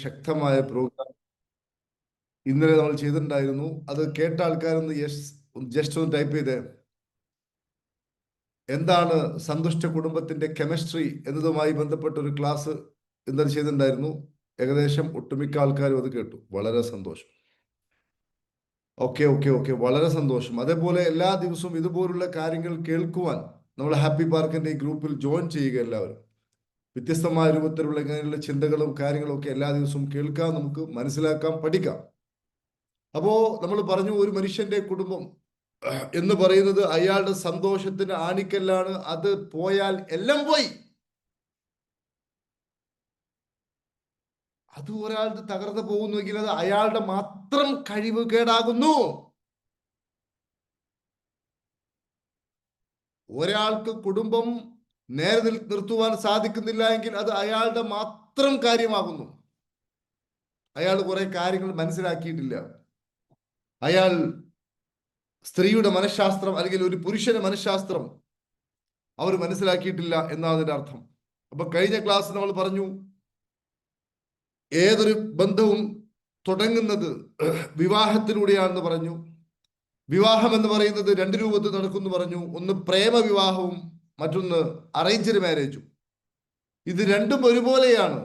ശക്തമായ പ്രോഗ്രാം ഇന്നലെ നമ്മൾ ചെയ്തിട്ടുണ്ടായിരുന്നു. അത് കേട്ട ആൾക്കാരൊന്ന് ജസ്റ്റ് ഒന്ന് ടൈപ്പ് ചെയ്തേ. എന്താണ് സന്തുഷ്ട കുടുംബത്തിന്റെ കെമിസ്ട്രി എന്നതുമായി ബന്ധപ്പെട്ട ഒരു ക്ലാസ് ഇന്നലെ ചെയ്തിട്ടുണ്ടായിരുന്നു. ഏകദേശം ഒട്ടുമിക്ക ആൾക്കാരും അത് കേട്ടു. വളരെ സന്തോഷം. ഓക്കെ ഓക്കെ ഓക്കെ, വളരെ സന്തോഷം. അതേപോലെ എല്ലാ ദിവസവും ഇതുപോലുള്ള കാര്യങ്ങൾ കേൾക്കുവാൻ നമ്മൾ ഹാപ്പി പാർക്കിന്റെ ഈ ഗ്രൂപ്പിൽ ജോയിൻ ചെയ്യുക. എല്ലാവരും വ്യത്യസ്തമായ രൂപത്തിലുള്ള ഇങ്ങനെയുള്ള ചിന്തകളും കാര്യങ്ങളും ഒക്കെ എല്ലാ ദിവസവും കേൾക്കാം, നമുക്ക് മനസ്സിലാക്കാം, പഠിക്കാം. അപ്പോ നമ്മൾ പറഞ്ഞു, ഒരു മനുഷ്യന്റെ കുടുംബം എന്ന് പറയുന്നത് അയാളുടെ സന്തോഷത്തിന് ആണിക്കല്ലാണ്. അത് പോയാൽ എല്ലാം പോയി. അത് ഒരാളുടെ തകർന്നു പോകുന്നുവെങ്കിൽ അത് അയാളുടെ മാത്രം കഴിവ് കേടാകുന്നു. ഒരാൾക്ക് കുടുംബം നേരെ നിർത്തുവാൻ സാധിക്കുന്നില്ല എങ്കിൽ അത് അയാളുടെ മാത്രം കാര്യമാകുന്നു. അയാൾ കുറെ കാര്യങ്ങൾ മനസ്സിലാക്കിയിട്ടില്ല. അയാൾ സ്ത്രീയുടെ മനഃശാസ്ത്രം അല്ലെങ്കിൽ ഒരു പുരുഷന്റെ മനഃശാസ്ത്രം അവർ മനസ്സിലാക്കിയിട്ടില്ല എന്നാണ് അതിന്റെ അർത്ഥം. അപ്പൊ കഴിഞ്ഞ ക്ലാസ് നമ്മൾ പറഞ്ഞു, ഏതൊരു ബന്ധവും തുടങ്ങുന്നത് വിവാഹത്തിലൂടെയാണെന്ന് പറഞ്ഞു. വിവാഹം എന്ന് പറയുന്നത് രണ്ട് രൂപത്തിൽ നടക്കുമെന്ന് പറഞ്ഞു. ഒന്ന് പ്രേമ വിവാഹവും മറ്റൊന്ന് അറേഞ്ച്ഡ് മാരേജും. ഇത് രണ്ടും ഒരുപോലെയാണ്.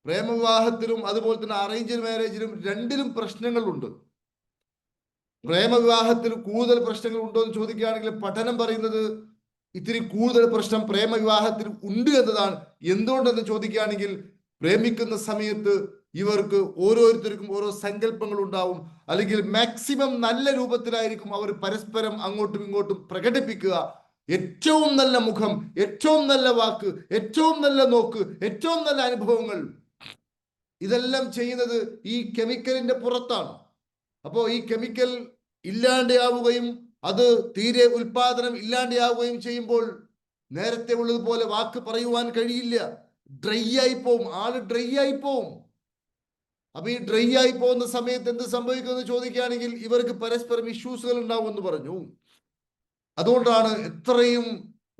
പ്രേമവിവാഹത്തിലും അതുപോലെ തന്നെ അറേഞ്ച്ഡ് മാരേജിലും രണ്ടിലും പ്രശ്നങ്ങളുണ്ട്. പ്രേമവിവാഹത്തിൽ കൂടുതൽ പ്രശ്നങ്ങൾ ഉണ്ടോ എന്ന് ചോദിക്കുകയാണെങ്കിൽ പഠനം പറയുന്നത് ഇത്തിരി കൂടുതൽ പ്രശ്നം പ്രേമവിവാഹത്തിൽ ഉണ്ട് എന്നതാണ്. എന്തുകൊണ്ടെന്ന് ചോദിക്കുകയാണെങ്കിൽ പ്രേമിക്കുന്ന സമയത്ത് ഇവർക്ക് ഓരോരുത്തർക്കും ഓരോ സങ്കല്പങ്ങൾ ഉണ്ടാവും. അല്ലെങ്കിൽ മാക്സിമം നല്ല രൂപത്തിലായിരിക്കും അവർ പരസ്പരം അങ്ങോട്ടും ഇങ്ങോട്ടും പ്രകടിപ്പിക്കുക. ഏറ്റവും നല്ല മുഖം, ഏറ്റവും നല്ല വാക്ക്, ഏറ്റവും നല്ല നോക്ക്, ഏറ്റവും നല്ല അനുഭവങ്ങൾ, ഇതെല്ലാം ചെയ്യുന്നത് ഈ കെമിക്കലിന്റെ പുറത്താണ്. അപ്പോൾ ഈ കെമിക്കൽ ഇല്ലാണ്ടാവുകയും അത് തീരെ ഉൽപാദനം ഇല്ലാണ്ടാവുകയും ചെയ്യുമ്പോൾ നേരത്തെ ഉള്ളതുപോലെ വാക്ക് പറയുവാൻ കഴിയില്ല. ഡ്രൈ ആയി പോവും, ആള് ഡ്രൈ ആയി പോവും. അപ്പൊ ഈ ഡ്രൈ ആയി പോകുന്ന സമയത്ത് എന്ത് സംഭവിക്കുമെന്ന് ചോദിക്കുകയാണെങ്കിൽ ഇവർക്ക് പരസ്പരം ഇഷ്യൂസുകൾ ഉണ്ടാവുമെന്ന് പറഞ്ഞു. അതുകൊണ്ടാണ് എത്രയും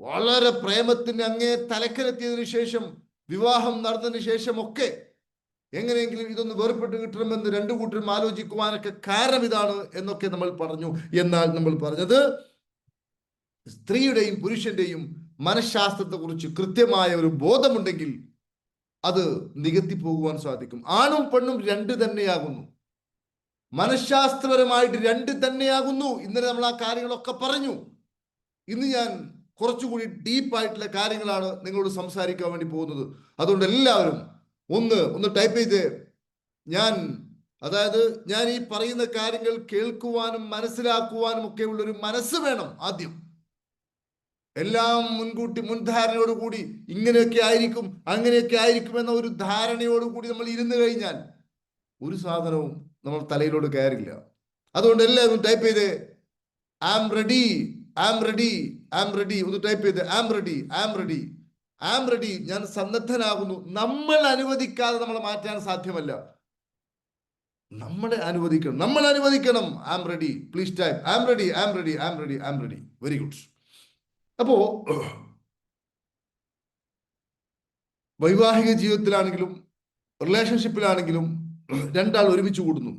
വളരെ പ്രേമത്തിന് അങ്ങേ തലക്കലെത്തിയതിനു ശേഷം, വിവാഹം നടന്നതിന് ശേഷം ഒക്കെ എങ്ങനെയെങ്കിലും ഇതൊന്ന് വേർപെട്ട് കിട്ടണമെന്ന് രണ്ടു കൂട്ടരും ആലോചിക്കുവാനൊക്കെ കാരണം ഇതാണ് എന്നൊക്കെ നമ്മൾ പറഞ്ഞു. എന്നാൽ നമ്മൾ പറഞ്ഞത് സ്ത്രീയുടെയും പുരുഷന്റെയും മനഃശാസ്ത്രത്തെ കുറിച്ച് കൃത്യമായ ഒരു ബോധമുണ്ടെങ്കിൽ അത് നികത്തി പോകുവാൻ സാധിക്കും. ആണും പെണ്ണും രണ്ട് തന്നെയാകുന്നു, മനഃശാസ്ത്രപരമായിട്ട് രണ്ട് തന്നെയാകുന്നു. ഇന്നലെ നമ്മൾ ആ കാര്യങ്ങളൊക്കെ പറഞ്ഞു. ഇന്ന് ഞാൻ കുറച്ചുകൂടി ഡീപ്പായിട്ടുള്ള കാര്യങ്ങളാണ് നിങ്ങളോട് സംസാരിക്കാൻ വേണ്ടി പോകുന്നത്. അതുകൊണ്ട് എല്ലാവരും ഒന്ന് ടൈപ്പ് ചെയ്ത്, ഞാൻ ഈ പറയുന്ന കാര്യങ്ങൾ കേൾക്കുവാനും മനസ്സിലാക്കുവാനും ഒക്കെ ഉള്ളൊരു മനസ്സ് വേണം. ആദ്യം എല്ലാം മുൻകൂട്ടി മുൻധാരണയോടുകൂടി ഇങ്ങനെയൊക്കെ ആയിരിക്കും അങ്ങനെയൊക്കെ ആയിരിക്കും എന്ന ഒരു ധാരണയോടുകൂടി നമ്മൾ ഇരുന്ന് കഴിഞ്ഞാൽ ഒരു സാധനവും നമ്മൾ തലയിലോട്ട് കയറില്ല. അതുകൊണ്ട് എല്ലാവരും ടൈപ്പ് ചെയ്ത് am ready, am ready, am ready. ഒന്ന് ടൈപ്പ് ചെയ്ത് am ready, am ready, am ready. ഞാൻ സന്നദ്ധനാകുന്നു. നമ്മൾ അനുവദിക്കാതെ നമ്മളെ മാറ്റാൻ സാധ്യമല്ല. നമ്മൾ അനുവദിക്കണം. Am ready, please type am ready, am ready, am ready, am ready. Very good. അപ്പോ വൈവാഹിക ജീവിതത്തിലാണെങ്കിലും റിലേഷൻഷിപ്പിലാണെങ്കിലും രണ്ടാൾ ഒരുമിച്ച് കൂടുന്നു.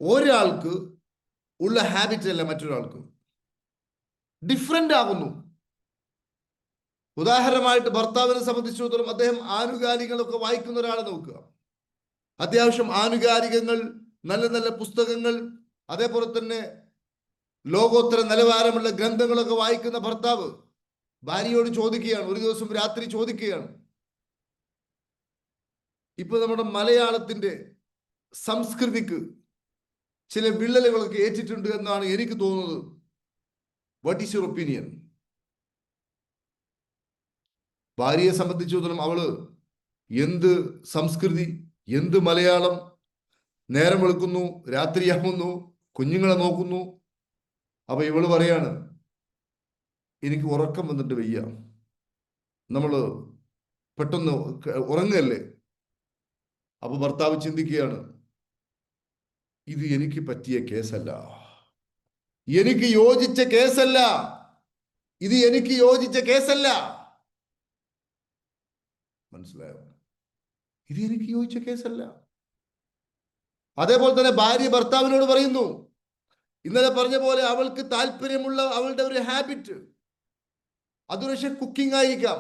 ഒരാൾക്ക് ഉള്ള ഹാബിറ്റ് അല്ല മറ്റൊരാൾക്ക്, ഡിഫറെന്റ് ആകുന്നു. ഉദാഹരണമായിട്ട് ഭർത്താവിനെ സംബന്ധിച്ചിടത്തോളം അദ്ദേഹം ആനുകാലികളൊക്കെ വായിക്കുന്ന ഒരാളെ നോക്കുക. അത്യാവശ്യം ആനുകാലികങ്ങൾ, നല്ല നല്ല പുസ്തകങ്ങൾ, അതേപോലെ തന്നെ ലോകോത്തര നിലവാരമുള്ള ഗ്രന്ഥങ്ങളൊക്കെ വായിക്കുന്ന ഭർത്താവ് ഭാര്യയോട് ചോദിക്കുകയാണ്, ഒരു ദിവസം രാത്രി ചോദിക്കുകയാണ്, ഇപ്പൊ നമ്മുടെ മലയാളത്തിന്റെ സംസ്കൃതിക്ക് ചില വിള്ളലുകളൊക്കെ ഏറ്റിട്ടുണ്ട് എന്നാണ് എനിക്ക് തോന്നുന്നത്. What is your opinion? ഭാര്യയെ സംബന്ധിച്ചിടത്തോളം അവള് എന്ത് സംസ്കൃതി, എന്ത് മലയാളം, നേരം വെളുക്കുന്നു, രാത്രിയാകുന്നു, കുഞ്ഞുങ്ങളെ നോക്കുന്നു. അപ്പൊ ഇവള് പറയാണ്, എനിക്ക് ഉറക്കം വന്നിട്ട് വയ്യ. നമ്മള് പെട്ടെന്ന് ഉറങ്ങല്ലേ. അപ്പൊ ഭർത്താവ് ചിന്തിക്കുകയാണ്, ഇത് എനിക്ക് പറ്റിയ കേസല്ല, എനിക്ക് യോജിച്ച കേസല്ല, ഇത് എനിക്ക് യോജിച്ച കേസല്ല. മനസ്സിലായോ? ഇത് എനിക്ക് യോജിച്ച കേസല്ല. അതേപോലെ തന്നെ ഭാര്യ ഭർത്താവിനോട് പറയുന്നു, ഇന്നലെ പറഞ്ഞ പോലെ അവൾക്ക് താല്പര്യമുള്ള അവളുടെ ഒരു ഹാബിറ്റ്, അതൊരു പക്ഷെ കുക്കിംഗ് ആയിരിക്കാം,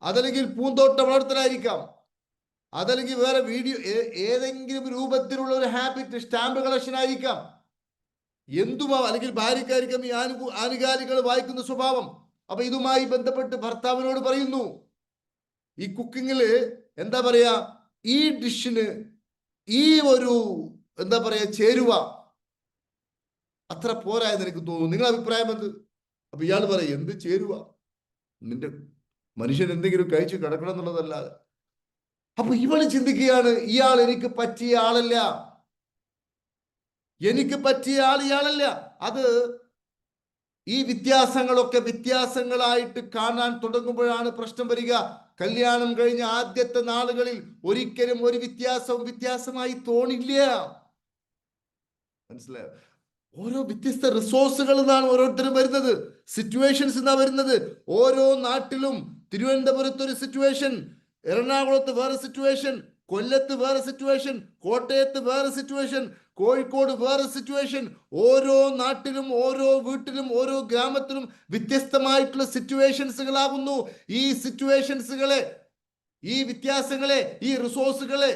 അതല്ലെങ്കിൽ പൂന്തോട്ട വളർത്തലായിരിക്കാം, അതല്ലെങ്കിൽ വേറെ വീഡിയോ, ഏതെങ്കിലും രൂപത്തിലുള്ള ഒരു ഹാബിറ്റ്, സ്റ്റാമ്പ് കളക്ഷൻ ആയിരിക്കാം, എന്തുമാ, അല്ലെങ്കിൽ ഭാര്യക്കായിരിക്കാം ഈ ആനുകാലികൾ വായിക്കുന്ന സ്വഭാവം. അപ്പൊ ഇതുമായി ബന്ധപ്പെട്ട് ഭർത്താവിനോട് പറയുന്നു, ഈ കുക്കിങ്ങില് എന്താ പറയാ, ഈ ഡിഷിന് ഈ ഒരു എന്താ പറയാ ചേരുവ അത്ര പോരായെന്ന് എനിക്ക് തോന്നുന്നു, നിങ്ങളുടെ അഭിപ്രായം എന്ത്? അപ്പൊ ഇയാൾ പറയും, എന്ത് ചേരുവ, നിന്റെ മനുഷ്യൻ എന്തെങ്കിലും കഴിച്ച് കിടക്കണം എന്നുള്ളതല്ലാതെ. അപ്പൊ ഇവള് ചിന്തിക്കുകയാണ്, ഇയാൾ എനിക്ക് പറ്റിയ ആളല്ല, എനിക്ക് പറ്റിയ ആൾ ഇയാളല്ല. അത് ഈ വ്യത്യാസങ്ങളൊക്കെ വ്യത്യാസങ്ങളായിട്ട് കാണാൻ തുടങ്ങുമ്പോഴാണ് പ്രശ്നം വരിക. കല്യാണം കഴിഞ്ഞ ആദ്യത്തെ നാളുകളിൽ ഒരിക്കലും ഒരു വ്യത്യാസമായി തോന്നില്ല. മനസ്സിലായോ? ഓരോ വ്യത്യസ്ത റിസോഴ്സുകളിൽ നിന്നാണ് ഓരോരുത്തരും വരുന്നത്, സിറ്റുവേഷൻസ് നിന്നാണ് വരുന്നത്. ഓരോ നാട്ടിലും, തിരുവനന്തപുരത്ത് ഒരു സിറ്റുവേഷൻ, എറണാകുളത്ത് വേറെ സിറ്റുവേഷൻ, കൊല്ലത്ത് വേറെ സിറ്റുവേഷൻ, കോട്ടയത്ത് വേറെ സിറ്റുവേഷൻ, കോഴിക്കോട് വേറെ സിറ്റുവേഷൻ. ഓരോ നാട്ടിലും, ഓരോ വീട്ടിലും, ഓരോ ഗ്രാമത്തിലും വ്യത്യസ്തമായിട്ടുള്ള സിറ്റുവേഷൻസുകളാകുന്നു. ഈ സിറ്റുവേഷൻസുകളെ, ഈ വ്യത്യാസങ്ങളെ, ഈ റിസോഴ്സുകളെ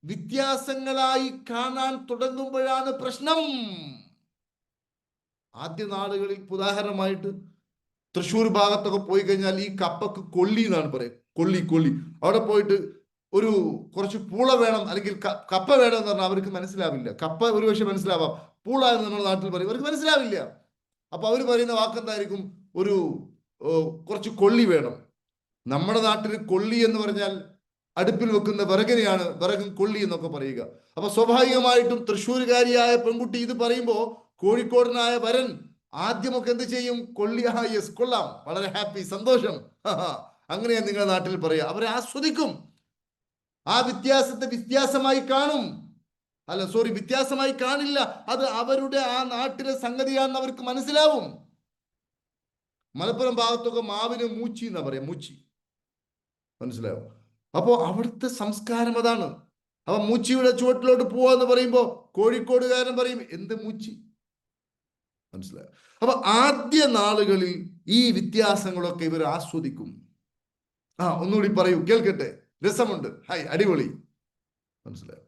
വ്യത്യാസങ്ങളായി കാണാൻ തുടങ്ങുമ്പോഴാണ് പ്രശ്നം. ആദ്യ നാളുകളിൽ ഉദാഹരണമായിട്ട് തൃശ്ശൂർ ഭാഗത്തൊക്കെ പോയി കഴിഞ്ഞാൽ ഈ കപ്പക്ക് കൊള്ളി എന്നാണ് പറയുക, കൊള്ളി. അവിടെ പോയിട്ട് ഒരു കുറച്ച് പൂള വേണം, അല്ലെങ്കിൽ കപ്പ വേണം എന്ന് പറഞ്ഞാൽ അവർക്ക് മനസ്സിലാവില്ല. കപ്പ ഒരു പക്ഷെ മനസ്സിലാവാം, പൂള എന്ന് നമ്മുടെ നാട്ടിൽ പറയും, അവർക്ക് മനസ്സിലാവില്ല. അപ്പൊ അവർ പറയുന്ന വാക്കെന്തായിരിക്കും, ഒരു കുറച്ച് കൊള്ളി വേണം. നമ്മുടെ നാട്ടിൽ കൊള്ളി എന്ന് പറഞ്ഞാൽ അടുപ്പിൽ വെക്കുന്ന വിറകിനെയാണ് വിറകും കൊള്ളി എന്നൊക്കെ പറയുക. അപ്പൊ സ്വാഭാവികമായിട്ടും തൃശ്ശൂരുകാരിയായ പെൺകുട്ടി ഇത് പറയുമ്പോ കോഴിക്കോടനായ വരൻ ആദ്യമൊക്കെ എന്ത് ചെയ്യും, കൊള്ളി, യെസ് കൊള്ളാം, വളരെ ഹാപ്പി, സന്തോഷം, അങ്ങനെയാ നിങ്ങളുടെ നാട്ടിൽ പറയുക. അവരെ ആസ്വദിക്കും, ആ വ്യത്യാസത്തെ വ്യത്യാസമായി കാണും, വ്യത്യാസമായി കാണില്ല, അത് അവരുടെ ആ നാട്ടിലെ സംഗതിയാണെന്ന് അവർക്ക് മനസ്സിലാവും. മലപ്പുറം ഭാഗത്തൊക്കെ മാവിന് മൂച്ചി എന്നാ പറയാ, മൂച്ചി, മനസ്സിലായോ? അപ്പോ അവിടുത്തെ സംസ്കാരം അതാണ്. അപ്പൊ മൂച്ചിയുടെ ചുവട്ടിലോട്ട് പോവാന്ന് പറയുമ്പോ കോഴിക്കോടുകാരൻ പറയും, എന്ത് മൂച്ചി, മനസ്സിലായോ? അപ്പൊ ആദ്യ നാളുകളിൽ ഈ വ്യത്യാസങ്ങളൊക്കെ ഇവർ ആസ്വദിക്കും. ഒന്നുകൂടി പറയൂ, കേൾക്കട്ടെ, രസമുണ്ട്, ഹായ്, അടിപൊളി, മനസ്സിലായോ?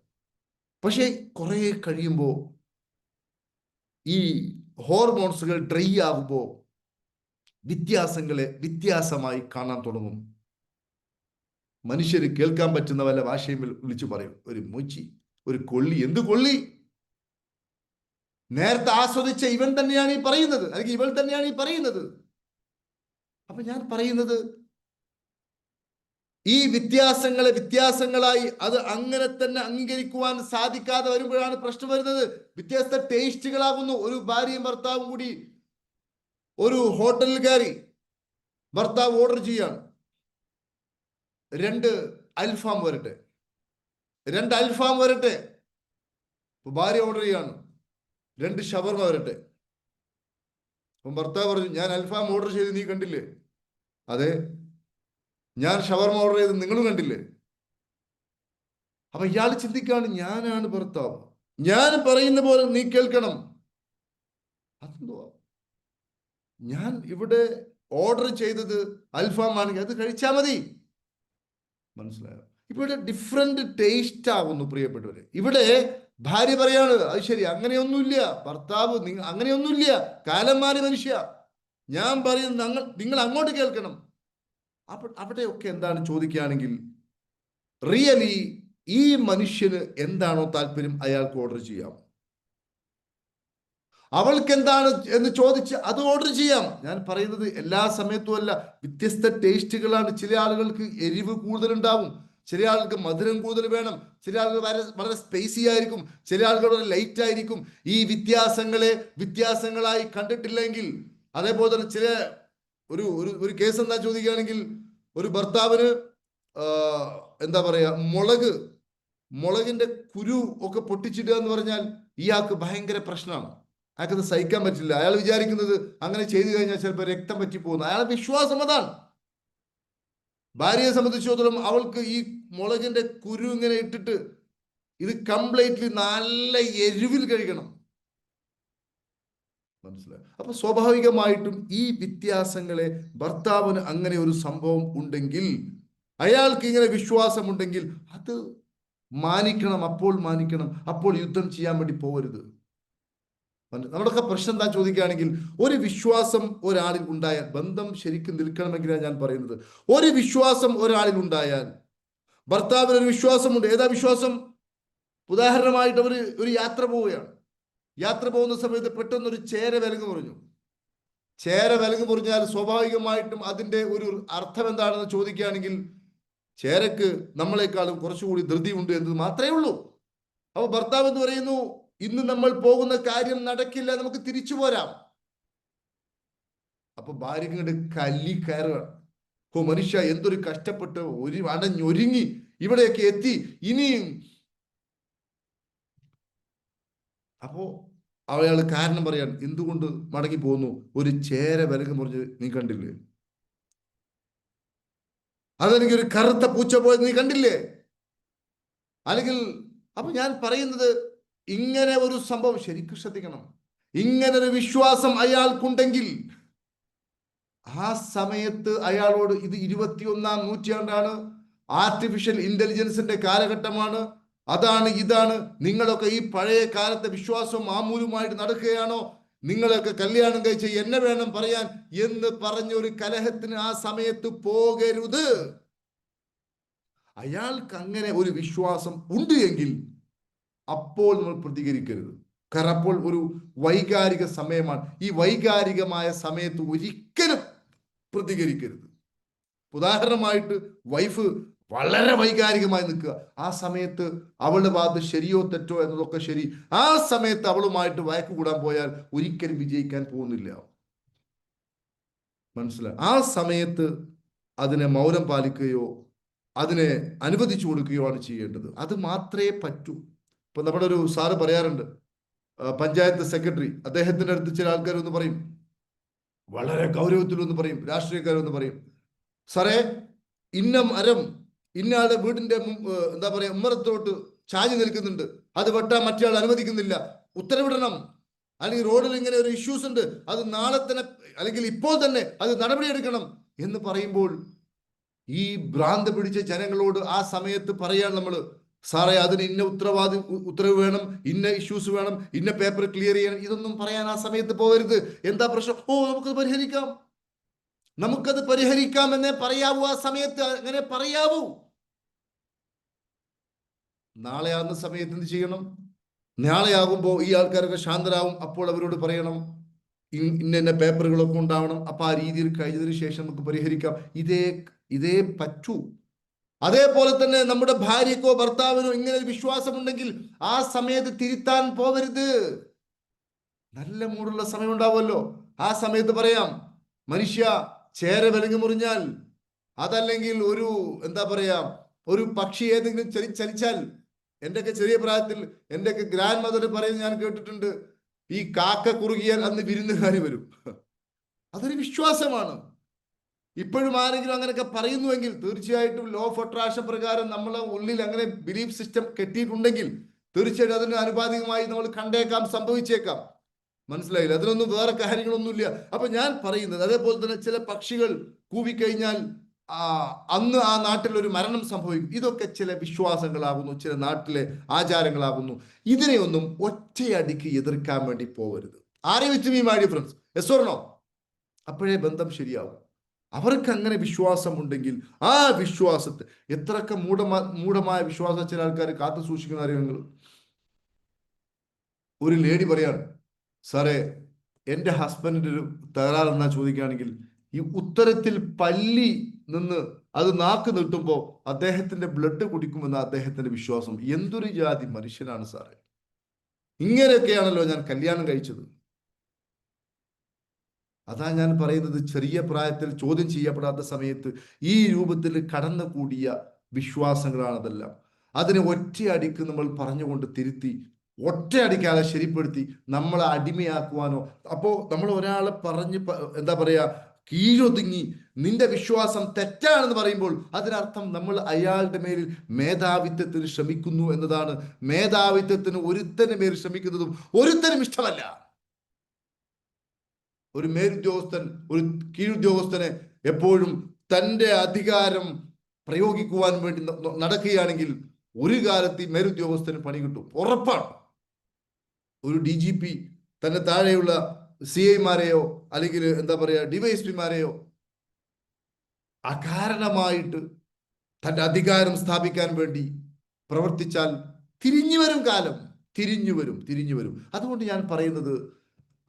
പക്ഷെ കുറെ കഴിയുമ്പോ ഈ ഹോർമോൺസുകൾ ഡ്രൈ ആകുമ്പോ വ്യത്യാസങ്ങളെ വ്യത്യാസമായി കാണാൻ തുടങ്ങും. മനുഷ്യര് കേൾക്കാൻ പറ്റുന്ന വല്ല ഭാഷയും വിളിച്ചു പറയും, ഒരു മൂച്ചി, ഒരു കൊള്ളി, എന്ത് കൊള്ളി, നേരത്തെ ആസ്വദിച്ച ഇവൻ തന്നെയാണ് ഈ പറയുന്നത്, അല്ലെങ്കിൽ ഇവൾ തന്നെയാണ് ഈ പറയുന്നത്. അപ്പൊ ഞാൻ പറയുന്നത്, ഈ വ്യത്യാസങ്ങളെ വ്യത്യാസങ്ങളായി അത് അങ്ങനെ തന്നെ അംഗീകരിക്കുവാൻ സാധിക്കാതെ വരുമ്പോഴാണ് പ്രശ്നം വരുന്നത്. വ്യത്യസ്ത ടേസ്റ്റുകളാകുന്നു. ഒരു ഭാര്യയും ഭർത്താവും കൂടി ഒരു ഹോട്ടലിൽ കയറി, ഭർത്താവ് ഓർഡർ ചെയ്യാണ്, 2 അൽഫാം വരട്ടെ, 2 അൽഫാം വരട്ടെ. ഭാര്യ ഓർഡർ ചെയ്യാണ്, 2 ഷവർമ വരട്ടെ. അപ്പം ഭർത്താവ് പറഞ്ഞു, ഞാൻ അൽഫാം ഓർഡർ ചെയ്ത് നീ കണ്ടില്ലേ? അതെ, ഞാൻ ഷവർമ ഓർഡർ ചെയ്ത് നിങ്ങളും കണ്ടില്ലേ? അപ്പൊ ഇയാൾ ചിന്തിക്കാണ്, ഞാനാണ് ഭർത്താവ്, ഞാൻ പറയുന്ന പോലെ നീ കേൾക്കണം. അതെന്തുവാ, ഞാൻ ഇവിടെ ഓർഡർ ചെയ്തത് അൽഫാം ആണെങ്കിൽ അത് കഴിച്ചാൽ മതി, മനസ്സിലായോ? ഇവിടെ ഡിഫറെന്റ് ടേസ്റ്റ് ആകുന്നു പ്രിയപ്പെട്ടവര്. ഇവിടെ ഭാര്യ പറയാണ്, അത് ശരി, അങ്ങനെയൊന്നുമില്ല ഭർത്താവ്, അങ്ങനെയൊന്നുമില്ല, കാലം മാറി മനുഷ്യ, ഞാൻ പറയുന്നത് നിങ്ങൾ അങ്ങോട്ട് കേൾക്കണം. അവിടെയൊക്കെ എന്താണ് ചോദിക്കുകയാണെങ്കിൽ, റിയലി ഈ മനുഷ്യന് എന്താണോ താല്പര്യം അയാൾക്ക് ഓർഡർ ചെയ്യാം, അവൾക്ക് എന്താണ് എന്ന് ചോദിച്ച് അത് ഓർഡർ ചെയ്യാം. ഞാൻ പറയുന്നത് എല്ലാ സമയത്തും അല്ല, വ്യത്യസ്ത ടേസ്റ്റുകളാണ്. ചില ആളുകൾക്ക് എരിവ് കൂടുതലുണ്ടാവും, ചില ആൾക്ക് മധുരം കൂടുതൽ വേണം, ചില ആളുകൾ വളരെ സ്പൈസി ആയിരിക്കും, ചില ആളുകൾ വളരെ ലൈറ്റ് ആയിരിക്കും. ഈ വ്യത്യാസങ്ങളായി കണ്ടിട്ടില്ലെങ്കിൽ, അതേപോലെ തന്നെ ചില ഒരു കേസ് എന്താ ചോദിക്കുകയാണെങ്കിൽ, ഒരു ഭർത്താവിന് എന്താ പറയാ, മുളകിന്റെ കുരു ഒക്കെ പൊട്ടിച്ചിടുക എന്ന് പറഞ്ഞാൽ ഇയാൾക്ക് ഭയങ്കര പ്രശ്നമാണ്, അയാൾക്കത് സഹിക്കാൻ പറ്റില്ല. അയാൾ വിചാരിക്കുന്നത് അങ്ങനെ ചെയ്തു കഴിഞ്ഞാൽ ചിലപ്പോൾ രക്തം പറ്റിപ്പോകുന്നു, അയാളുടെ വിശ്വാസം അതാണ്. ഭാര്യയെ സംബന്ധിച്ചിടത്തോളം അവൾക്ക് ഈ മുളകിന്റെ കുരു ഇങ്ങനെ ഇട്ടിട്ട് ഇത് കംപ്ലീറ്റ്ലി നല്ല എരിവിൽ കഴിക്കണം. മനസ്സിലായി? അപ്പൊ സ്വാഭാവികമായിട്ടും ഈ വ്യത്യാസങ്ങളെ ഭർത്താവിന് അങ്ങനെ ഒരു സംഭവം ഉണ്ടെങ്കിൽ, അയാൾക്ക് ഇങ്ങനെ വിശ്വാസമുണ്ടെങ്കിൽ അത് മാനിക്കണം, അപ്പോൾ മാനിക്കണം, അപ്പോൾ യുദ്ധം ചെയ്യാൻ വേണ്ടി പോകരുത്. നമ്മുടെയൊക്കെ പ്രശ്നം എന്താ ചോദിക്കുകയാണെങ്കിൽ, ഒരു വിശ്വാസം ഒരാളിൽ ഉണ്ടായാൽ ബന്ധം ശരിക്കും നിൽക്കണമെങ്കിലാണ് ഞാൻ പറയുന്നത്. ഒരു വിശ്വാസം ഒരാളിൽ ഉണ്ടായാൽ, ഭർത്താവിന് ഒരു വിശ്വാസമുണ്ട്. ഏതാ വിശ്വാസം? ഉദാഹരണമായിട്ട് ഒരു യാത്ര പോവുകയാണ്. യാത്ര പോകുന്ന സമയത്ത് പെട്ടെന്നൊരു ചേര വിലങ്ങ് മുറിഞ്ഞു. ചേര വിലങ്ങ് മുറിഞ്ഞാൽ സ്വാഭാവികമായിട്ടും അതിന്റെ ഒരു അർത്ഥം എന്താണെന്ന് ചോദിക്കുകയാണെങ്കിൽ, ചേരക്ക് നമ്മളെക്കാളും കുറച്ചുകൂടി ധൃതി ഉണ്ട് എന്ന് മാത്രമേ ഉള്ളൂ. അപ്പൊ ഭർത്താവ് എന്ന് പറയുന്നു, ഇന്ന് നമ്മൾ പോകുന്ന കാര്യം നടക്കില്ല, നമുക്ക് തിരിച്ചു പോരാം. അപ്പൊ ഭാര്യ ഇങ്ങോട്ട് കല്ലി കയറുകയാണ്. ഓ മനുഷ്യ, എന്തൊരു കഷ്ടപ്പെട്ട് അടഞ്ഞൊരുങ്ങി ഇവിടെയൊക്കെ എത്തി, ഇനിയും. അപ്പോ അയാൾ കാരണം പറയാൻ, എന്തുകൊണ്ട് മടങ്ങി പോകുന്നു? ഒരു ചേര വിലങ്ങ് മുറിഞ്ഞ് നീ കണ്ടില്ലേ? അതെനിക്ക് ഒരു കറുത്ത പൂച്ച പോയത് നീ കണ്ടില്ലേ? അല്ലെങ്കിൽ അപ്പൊ ഞാൻ പറയുന്നത്, ഇങ്ങനെ ഒരു സംഭവം ശരിക്കും ശ്രദ്ധിക്കണം. ഇങ്ങനെ ഒരു വിശ്വാസം അയാൾക്കുണ്ടെങ്കിൽ ആ സമയത്ത് അയാളോട്, ഇത് 21-ാം നൂറ്റാണ്ടാണ്, ആർട്ടിഫിഷ്യൽ ഇന്റലിജൻസിന്റെ കാലഘട്ടമാണ്, അതാണ് ഇതാണ്, നിങ്ങളൊക്കെ ഈ പഴയ കാലത്തെ വിശ്വാസവും മാമൂലുമായിട്ട് നടക്കുകയാണോ? നിങ്ങളൊക്കെ കല്യാണം കഴിച്ച് എന്നെ വേണം പറയാൻ എന്ന് പറഞ്ഞൊരു കലഹത്തിന് ആ സമയത്ത് പോകരുത്. അയാൾക്ക് അങ്ങനെ ഒരു വിശ്വാസം ഉണ്ട് എങ്കിൽ അപ്പോൾ നമ്മൾ പ്രതികരിക്കരുത്. കാരണം അപ്പോൾ ഒരു വൈകാരിക സമയമാണ്. ഈ വൈകാരികമായ സമയത്ത് ഒരിക്കലും പ്രതികരിക്കരുത്. ഉദാഹരണമായിട്ട് വൈഫ് വളരെ വൈകാരികമായി നിൽക്കുക, ആ സമയത്ത് അവളുടെ ഭാഗത്ത് ശരിയോ തെറ്റോ എന്നതൊക്കെ ശരി, ആ സമയത്ത് അവളുമായിട്ട് വഴക്ക് കൂടാൻ പോയാൽ ഒരിക്കലും വിജയിക്കാൻ പോകുന്നില്ല. മനസ്സിലായി? ആ സമയത്ത് അതിനെ മൗനം പാലിക്കുകയോ അതിനെ അനുവദിച്ചു കൊടുക്കുകയോ ആണ് ചെയ്യേണ്ടത്. അത് മാത്രമേ പറ്റൂ. ഇപ്പൊ നമ്മുടെ ഒരു സാറ് പറയാറുണ്ട്, പഞ്ചായത്ത് സെക്രട്ടറി, അദ്ദേഹത്തിന്റെ അടുത്ത് ചില ആൾക്കാരൊന്ന് പറയും, വളരെ ഗൗരവത്തിലൊന്ന് പറയും, രാഷ്ട്രീയക്കാരൊന്ന് പറയും, സാറേ ഇന്ന മരം ഇന്നയാളുടെ വീടിന്റെ എന്താ പറയാ ഉമ്മറത്തോട്ട് ചാഞ്ഞു നിൽക്കുന്നുണ്ട്, അത് വെട്ടാൻ മറ്റേ അനുവദിക്കുന്നില്ല, ഉത്തരവിടണം. അല്ലെങ്കിൽ റോഡിൽ ഇങ്ങനെ ഒരു ഇഷ്യൂസ് ഉണ്ട്, അത് നാളെ തന്നെ അല്ലെങ്കിൽ ഇപ്പോൾ തന്നെ അത് നടപടിയെടുക്കണം എന്ന് പറയുമ്പോൾ ഈ ഭ്രാന്ത് പിടിച്ച ജനങ്ങളോട് ആ സമയത്ത് പറയാൻ നമ്മൾ, സാറേ അതിന് ഇന്ന ഉത്തരവ് വേണം, ഇന്ന ഇഷ്യൂസ് വേണം, ഇന്ന പേപ്പർ ക്ലിയർ ചെയ്യണം, ഇതൊന്നും പറയാൻ ആ സമയത്ത് പോകരുത്. എന്താ പ്രശ്നം? ഓ നമുക്കത് പരിഹരിക്കാം, നമുക്കത് പരിഹരിക്കാം എന്നേ പറയാവൂ. ആ സമയത്ത് അങ്ങനെ പറയാവൂ. നാളെ ആകുന്ന സമയത്ത് എന്ത് ചെയ്യണം? നാളെ ആകുമ്പോൾ ഈ ആൾക്കാരൊക്കെ ശാന്തരാകും. അപ്പോൾ അവരോട് പറയണം, ഇന്ന പേപ്പറുകളൊക്കെ ഉണ്ടാവണം, അപ്പൊ ആ രീതിയിൽ കഴിഞ്ഞതിന് ശേഷം നമുക്ക് പരിഹരിക്കാം. ഇതേ പറ്റൂ. അതേപോലെ തന്നെ നമ്മുടെ ഭാര്യക്കോ ഭർത്താവിനോ ഇങ്ങനെ ഒരു വിശ്വാസമുണ്ടെങ്കിൽ ആ സമയത്ത് തിരുത്താൻ പോവരുത്. നല്ല മൂടുള്ള സമയം ഉണ്ടാവുമല്ലോ, ആ സമയത്ത് പറയാം, മനുഷ്യ ചേര വിലങ്ങ് മുറിഞ്ഞാൽ, അതല്ലെങ്കിൽ ഒരു എന്താ പറയാ ഒരു പക്ഷി ഏതെങ്കിലും ചലിച്ചാൽ, എന്റെയൊക്കെ ചെറിയ പ്രായത്തിൽ എന്റെയൊക്കെ ഗ്രാൻഡ് മദർ പറയുന്നത് ഞാൻ കേട്ടിട്ടുണ്ട്, ഈ കാക്ക കുറുകിയാൽ അന്ന് വിരുന്നുകാരി വരും. അതൊരു വിശ്വാസമാണ്. ഇപ്പോഴും ആരെങ്കിലും അങ്ങനെയൊക്കെ പറയുന്നുവെങ്കിൽ തീർച്ചയായിട്ടും ലോ ഓഫ് അട്രാക്ഷൻ പ്രകാരം നമ്മളെ ഉള്ളിൽ അങ്ങനെ ബിലീഫ് സിസ്റ്റം കെട്ടിയിട്ടുണ്ടെങ്കിൽ തീർച്ചയായിട്ടും അതിന് ആനുപാതികമായി നമ്മൾ കണ്ടേക്കാം, സംഭവിച്ചേക്കാം. മനസ്സിലായില്ല? അതിനൊന്നും വേറെ കാര്യങ്ങളൊന്നുമില്ല. അപ്പൊ ഞാൻ പറയുന്നത്, അതേപോലെ തന്നെ ചില പക്ഷികൾ കൂവിക്കഴിഞ്ഞാൽ അന്ന് ആ നാട്ടിൽ ഒരു മരണം സംഭവിക്കും. ഇതൊക്കെ ചില വിശ്വാസങ്ങളാകുന്നു, ചില നാട്ടിലെ ആചാരങ്ങളാകുന്നു. ഇതിനെയൊന്നും ഒറ്റയടിക്ക് എതിർക്കാൻ വേണ്ടി പോകരുത്. ആരെ വെച്ച് മീ മാഡിയ ഫ്രണ്ട്സ്, യെസ് ഓർ നോ? അപ്പോഴേ ബന്ധം ശരിയാവും. അവർക്ക് അങ്ങനെ വിശ്വാസമുണ്ടെങ്കിൽ ആ വിശ്വാസത്തെ, എത്രയൊക്കെ മൂഢമായ വിശ്വാസം ചില ആൾക്കാർ കാത്തു സൂക്ഷിക്കുന്ന അറിയുങ്ങൾ. ഒരു ലേഡി പറയാണ്, സാറേ എൻ്റെ ഹസ്ബൻഡിൻ്റെ ഒരു തകരാറെന്നാ ചോദിക്കുകയാണെങ്കിൽ, ഈ ഉത്തരത്തിൽ പല്ലി നിന്ന് അത് നാക്ക് നീട്ടുമ്പോൾ അദ്ദേഹത്തിന്റെ ബ്ലഡ് കുടിക്കുമെന്ന അദ്ദേഹത്തിന്റെ വിശ്വാസം. എന്തൊരു ജാതി മനുഷ്യനാണ് സാറേ! ഇങ്ങനെയൊക്കെയാണല്ലോ ഞാൻ കല്യാണം കഴിച്ചത്. അതാ ഞാൻ പറയുന്നത്, ചെറിയ പ്രായത്തിൽ ചോദ്യം ചെയ്യപ്പെടാത്ത സമയത്ത് ഈ രൂപത്തിൽ കടന്നു കൂടിയ വിശ്വാസങ്ങളാണ് അതെല്ലാം. അതിനെ ഒറ്റയടിക്ക് നമ്മൾ പറഞ്ഞുകൊണ്ട് തിരുത്തി, ഒറ്റയടിക്കാതെ ശരിപ്പെടുത്തി നമ്മളെ അടിമയാക്കുവാനോ, അപ്പോ നമ്മൾ ഒരാളെ പറഞ്ഞ് എന്താ പറയാ കീഴൊതുങ്ങി നിന്റെ വിശ്വാസം തെറ്റാണെന്ന് പറയുമ്പോൾ അതിനർത്ഥം നമ്മൾ അയാളുടെ മേലിൽ മേധാവിത്വത്തിന് ശ്രമിക്കുന്നു എന്നതാണ്. മേധാവിത്വത്തിന് ഒരുത്തന് മേൽ ശ്രമിക്കുന്നതും ഒരുത്തനും ഇഷ്ടമല്ല. ഒരു മേലുദ്യോഗസ്ഥൻ ഒരു കീഴുദ്യോഗസ്ഥനെ എപ്പോഴും തൻ്റെ അധികാരം പ്രയോഗിക്കുവാൻ വേണ്ടി നടക്കുകയാണെങ്കിൽ ഒരു കാലത്ത് ഈ മേലുദ്യോഗസ്ഥന് പണി കിട്ടും, ഉറപ്പാണ്. ഒരു DGP തന്റെ താഴെയുള്ള CIമാരെയോ അല്ലെങ്കിൽ എന്താ പറയുക DYSPമാരെയോ അകാരണമായിട്ട് തന്റെ അധികാരം സ്ഥാപിക്കാൻ വേണ്ടി പ്രവർത്തിച്ചാൽ തിരിഞ്ഞു വരും കാലം, തിരിഞ്ഞു വരും. അതുകൊണ്ട് ഞാൻ പറയുന്നത്,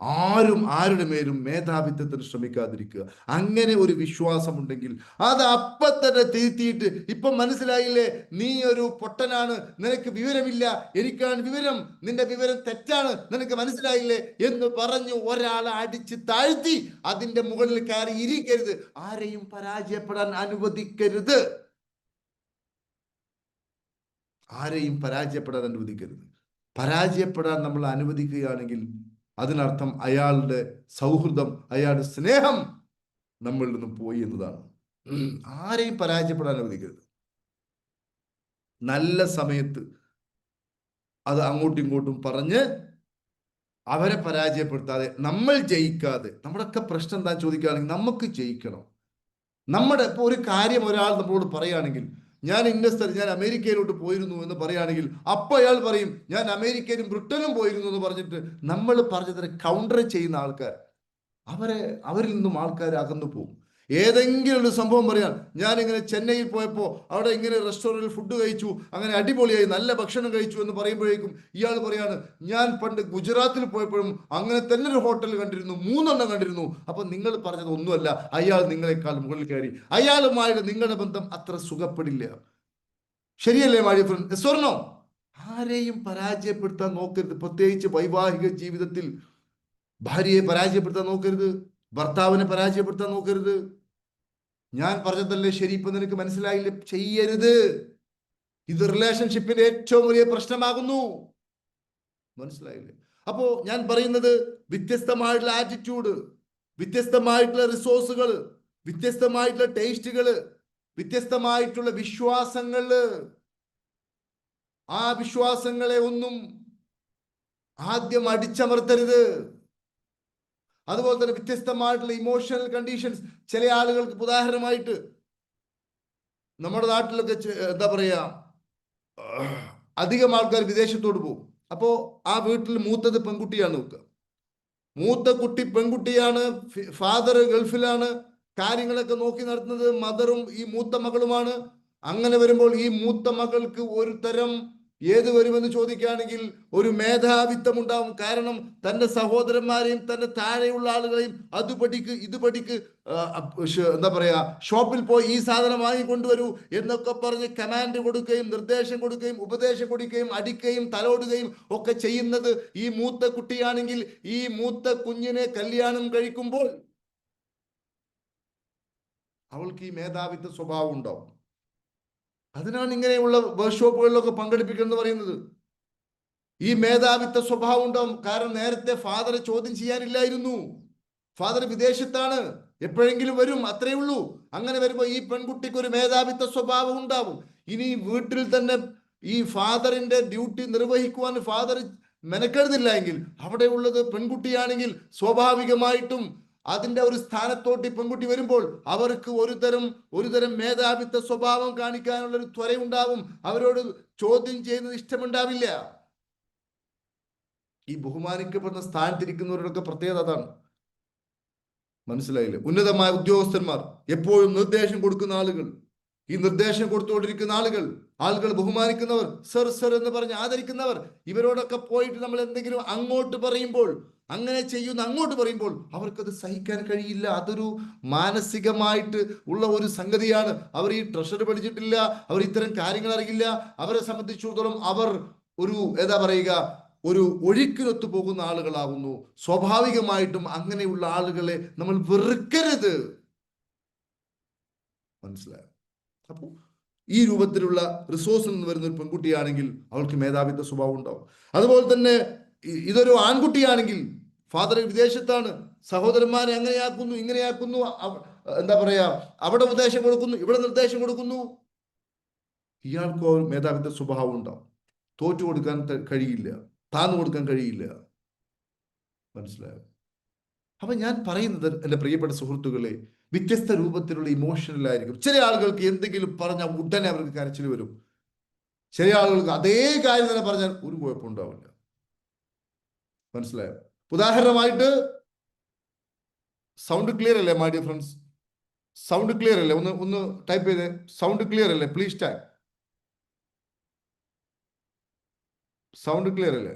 ആരും ആരുടെ മേലും മേധാവിത്വത്തിന് ശ്രമിക്കാതിരിക്കുക. അങ്ങനെ ഒരു വിശ്വാസം ഉണ്ടെങ്കിൽ അത് അപ്പം തന്നെ തിരുത്തിയിട്ട്, ഇപ്പം മനസ്സിലായില്ലേ നീ ഒരു പൊട്ടനാണ്, നിനക്ക് വിവരമില്ല, എനിക്കാണ് വിവരം, നിന്റെ വിവരം തെറ്റാണ്, നിനക്ക് മനസ്സിലായില്ലേ എന്ന് പറഞ്ഞു ഒരാളെ അടിച്ച് താഴ്ത്തി അതിന്റെ മുകളിൽ കയറി ഇരിക്കരുത്. ആരെയും പരാജയപ്പെടാൻ അനുവദിക്കരുത്. പരാജയപ്പെടാൻ നമ്മൾ അനുവദിക്കുകയാണെങ്കിൽ അതിനർത്ഥം അയാളുടെ സൗഹൃദം, അയാളുടെ സ്നേഹം നമ്മളിൽ നിന്നും പോയി എന്നതാണ്. ആരെയും പരാജയപ്പെടാൻ അനുവദിക്കരുത്. നല്ല സമയത്ത് അത് അങ്ങോട്ടും ഇങ്ങോട്ടും പറഞ്ഞ് അവരെ പരാജയപ്പെടുത്താതെ, നമ്മൾ ജയിക്കാതെ. നമ്മുടെയൊക്കെ പ്രശ്നം എന്താ ചോദിക്കുകയാണെങ്കിൽ, നമുക്ക് ജയിക്കണം. ഇപ്പോൾ ഒരു കാര്യം ഒരാൾ നമ്മളോട് പറയുകയാണെങ്കിൽ, ഞാൻ ഇന്ന സ്ഥലത്ത്, ഞാൻ അമേരിക്കയിലോട്ട് പോയിരുന്നു എന്ന് പറയുകയാണെങ്കിൽ, അപ്പോൾ അയാൾ പറയും ഞാൻ അമേരിക്കയിലും ബ്രിട്ടനിലും പോയിരുന്നു എന്ന് പറഞ്ഞിട്ട് നമ്മൾ പറഞ്ഞതിന് കൗണ്ടർ ചെയ്യുന്ന ആൾക്കാർ, അവരിൽ നിന്നും ആൾക്കാർ അകന്നു പോകും. ഏതെങ്കിലും ഒരു സംഭവം പറയാൻ, ഞാനിങ്ങനെ ചെന്നൈയിൽ പോയപ്പോൾ അവിടെ ഇങ്ങനെ റെസ്റ്റോറൻറ്റിൽ ഫുഡ് കഴിച്ചു, അങ്ങനെ അടിപൊളിയായി, നല്ല ഭക്ഷണം കഴിച്ചു എന്ന് പറയുമ്പോഴേക്കും ഇയാൾ പറയാണ്, ഞാൻ പണ്ട് ഗുജറാത്തിൽ പോയപ്പോഴും അങ്ങനെ തന്നെ ഒരു ഹോട്ടൽ കണ്ടിരുന്നു, 3 എണ്ണം കണ്ടിരുന്നു. അപ്പം നിങ്ങൾ പറഞ്ഞത് ഒന്നുമല്ല, അയാൾ നിങ്ങളെക്കാൾ മുകളിൽ കയറി, അയാളുമായിട്ട് നിങ്ങളുടെ ബന്ധം അത്ര സുഖപ്പെടില്ല. ശരിയല്ലേ മാഡിയ ഫ്രണ്ട്? സ്വർണം ആരെയും പരാജയപ്പെടുത്താൻ നോക്കരുത്. പ്രത്യേകിച്ച് വൈവാഹിക ജീവിതത്തിൽ ഭാര്യയെ പരാജയപ്പെടുത്താൻ നോക്കരുത്, ഭർത്താവിനെ പരാജയപ്പെടുത്താൻ നോക്കരുത്. ഞാൻ പറഞ്ഞതല്ലേ ശരി, ഇപ്പൊ നിനക്ക് മനസ്സിലായില്ലേ, ചെയ്യരുത്. ഇത് റിലേഷൻഷിപ്പിന്റെ ഏറ്റവും വലിയ പ്രശ്നമാകുന്നു. മനസ്സിലായില്ലേ? അപ്പോ ഞാൻ പറയുന്നത്, വ്യത്യസ്തമായിട്ടുള്ള ആറ്റിറ്റ്യൂഡ്, വ്യത്യസ്തമായിട്ടുള്ള റിസോഴ്സുകൾ, വ്യത്യസ്തമായിട്ടുള്ള ടേസ്റ്റുകള്, വ്യത്യസ്തമായിട്ടുള്ള വിശ്വാസങ്ങള്, ആ വിശ്വാസങ്ങളെ ഒന്നും ആദ്യം അടിച്ചമർത്തരുത്. അതുപോലെ തന്നെ വ്യത്യസ്തമായിട്ടുള്ള ഇമോഷണൽ കണ്ടീഷൻസ്. ചില ആളുകൾക്ക്, ഉദാഹരണമായിട്ട് നമ്മുടെ നാട്ടിലൊക്കെ എന്താ പറയാ, അധികം ആൾക്കാർ വിദേശത്തോട് പോകും. അപ്പോ ആ വീട്ടിൽ മൂത്തത് പെൺകുട്ടിയാണ് നോക്കുക. മൂത്ത കുട്ടി പെൺകുട്ടിയാണ്, ഫാദർ ഗൾഫിലാണ്, കാര്യങ്ങളൊക്കെ നോക്കി നടത്തുന്നത് മദറും ഈ മൂത്ത മകളുമാണ്. അങ്ങനെ വരുമ്പോൾ ഈ മൂത്ത മകൾക്ക് ഒരു തരം ഏത് വരുമെന്ന് ചോദിക്കുകയാണെങ്കിൽ ഒരു മേധാവിത്വം ഉണ്ടാവും. കാരണം തന്റെ സഹോദരന്മാരെയും തന്റെ താഴെയുള്ള ആളുകളെയും അത് പഠിക്ക് ഇത് പഠിക്ക്, എന്താ പറയാ, ഷോപ്പിൽ പോയി ഈ സാധനം വാങ്ങിക്കൊണ്ടുവരൂ എന്നൊക്കെ പറഞ്ഞ് കമാൻഡ് കൊടുക്കുകയും നിർദ്ദേശം കൊടുക്കുകയും ഉപദേശം കൊടുക്കുകയും അടിക്കുകയും തലോടുകയും ഒക്കെ ചെയ്യുന്നത് ഈ മൂത്ത കുട്ടിയാണെങ്കിൽ, ഈ മൂത്ത കുഞ്ഞിനെ കല്യാണം കഴിക്കുമ്പോൾ അവൾക്ക് ഈ മേധാവിത്വ സ്വഭാവം ഉണ്ടാവും. അതിനാണ് ഇങ്ങനെയുള്ള വർക്ക്ഷോപ്പുകളിലൊക്കെ പങ്കെടുപ്പിക്കുന്നത് പറയുന്നത്. ഈ മേധാവിത്വ സ്വഭാവം ഉണ്ടാവും. കാരണം നേരത്തെ ഫാദറെ ചോദ്യം ചെയ്യാനില്ലായിരുന്നു. ഫാദർ വിദേശത്താണ്, എപ്പോഴെങ്കിലും വരും, അത്രയേ ഉള്ളൂ. അങ്ങനെ വരുമ്പോൾ ഈ പെൺകുട്ടിക്ക് ഒരു മേധാവിത്വ സ്വഭാവം ഉണ്ടാവും. ഇനി വീട്ടിൽ തന്നെ ഈ ഫാദറിന്റെ ഡ്യൂട്ടി നിർവഹിക്കുവാൻ ഫാദർ മെനക്കെടുന്നില്ല എങ്കിൽ, അവിടെ ഉള്ളത് പെൺകുട്ടിയാണെങ്കിൽ സ്വാഭാവികമായിട്ടും അതിന്റെ ഒരു സ്ഥാനത്തോട്ട് പെൺകുട്ടി വരുമ്പോൾ അവർക്ക് ഒരു തരം മേധാവിത്വ സ്വഭാവം കാണിക്കാനുള്ള ഒരു ത്വരയുണ്ടാവും. അവരോട് ചോദ്യം ചെയ്യുന്നത് ഇഷ്ടമുണ്ടാവില്ല. ഈ ബഹുമാനിക്കപ്പെടുന്ന സ്ഥാനത്തിരിക്കുന്നവരുടെയൊക്കെ പ്രത്യേകത അതാണ്. മനസ്സിലായില്ലേ? ഉന്നതമായ ഉദ്യോഗസ്ഥന്മാർ, എപ്പോഴും നിർദ്ദേശം കൊടുക്കുന്ന ആളുകൾ, ഈ നിർദ്ദേശം കൊടുത്തുകൊണ്ടിരിക്കുന്ന ആളുകൾ ബഹുമാനിക്കുന്നവർ, സർ സർ എന്ന് പറഞ്ഞ് ആദരിക്കുന്നവർ, ഇവരോടൊക്കെ പോയിട്ട് നമ്മൾ എന്തെങ്കിലും അങ്ങോട്ട് പറയുമ്പോൾ, അങ്ങനെ ചെയ്യുന്ന അങ്ങോട്ട് പറയുമ്പോൾ അവർക്കത് സഹിക്കാൻ കഴിയില്ല. അതൊരു മാനസികമായിട്ട് ഉള്ള ഒരു സംഗതിയാണ്. അവർ ഈ ട്രഷറി പഠിച്ചിട്ടില്ല, അവർ ഇത്തരം കാര്യങ്ങൾ അറിയില്ല. അവരെ സംബന്ധിച്ചിടത്തോളം അവർ ഒരു എന്താ പറയുക, ഒരു ഒഴുക്കിനൊത്തു പോകുന്ന ആളുകളാകുന്നു. സ്വാഭാവികമായിട്ടും അങ്ങനെയുള്ള ആളുകളെ നമ്മൾ വെറുക്കരുത്. മനസ്സിലായോ? അപ്പോൾ ഈ രൂപത്തിലുള്ള റിസോഴ്സിൽ നിന്ന് വരുന്ന ഒരു പെൺകുട്ടിയാണെങ്കിൽ അവൾക്ക് മേധാവിത്വ സ്വഭാവം ഉണ്ടാവും. അതുപോലെ തന്നെ ഇതൊരു ആൺകുട്ടിയാണെങ്കിൽ, ഫാദർ വിദേശത്താണ്, സഹോദരന്മാരെ അങ്ങനെയാക്കുന്നു ഇങ്ങനെയാക്കുന്നു, എന്താ പറയാ, അവിടെ ഉപദേശം കൊടുക്കുന്നു, ഇവിടെ നിർദ്ദേശം കൊടുക്കുന്നു. ഇയാൾക്കോ മേധാവിത്വ സ്വഭാവം ഉണ്ടാവും. തോറ്റു കൊടുക്കാൻ കഴിയില്ല, താന്നു കൊടുക്കാൻ കഴിയില്ല. മനസ്സിലായോ? അപ്പൊ ഞാൻ പറയുന്നത് എൻ്റെ പ്രിയപ്പെട്ട സുഹൃത്തുക്കളെ, വ്യത്യസ്ത രൂപത്തിലുള്ള ഇമോഷണൽ ആയിരിക്കും. ചില ആളുകൾക്ക് എന്തെങ്കിലും പറഞ്ഞാൽ ഉടനെ അവർക്ക് കരച്ചിൽ വരും. ചില ആളുകൾക്ക് അതേ കാര്യം തന്നെ പറഞ്ഞാൽ ഒരു കുഴപ്പം ഉണ്ടാവില്ല. മനസ്സിലായോ? ഉദാഹരണമായിട്ട്, സൗണ്ട് ക്ലിയർ അല്ലേ my dear friends? Sound clear അല്ലേ? ഒന്ന് ഒന്ന് ടൈപ്പ് ചെയ്തേ. സൗണ്ട് ക്ലിയർ അല്ലേ? Please type. സൗണ്ട് ക്ലിയർ അല്ലേ?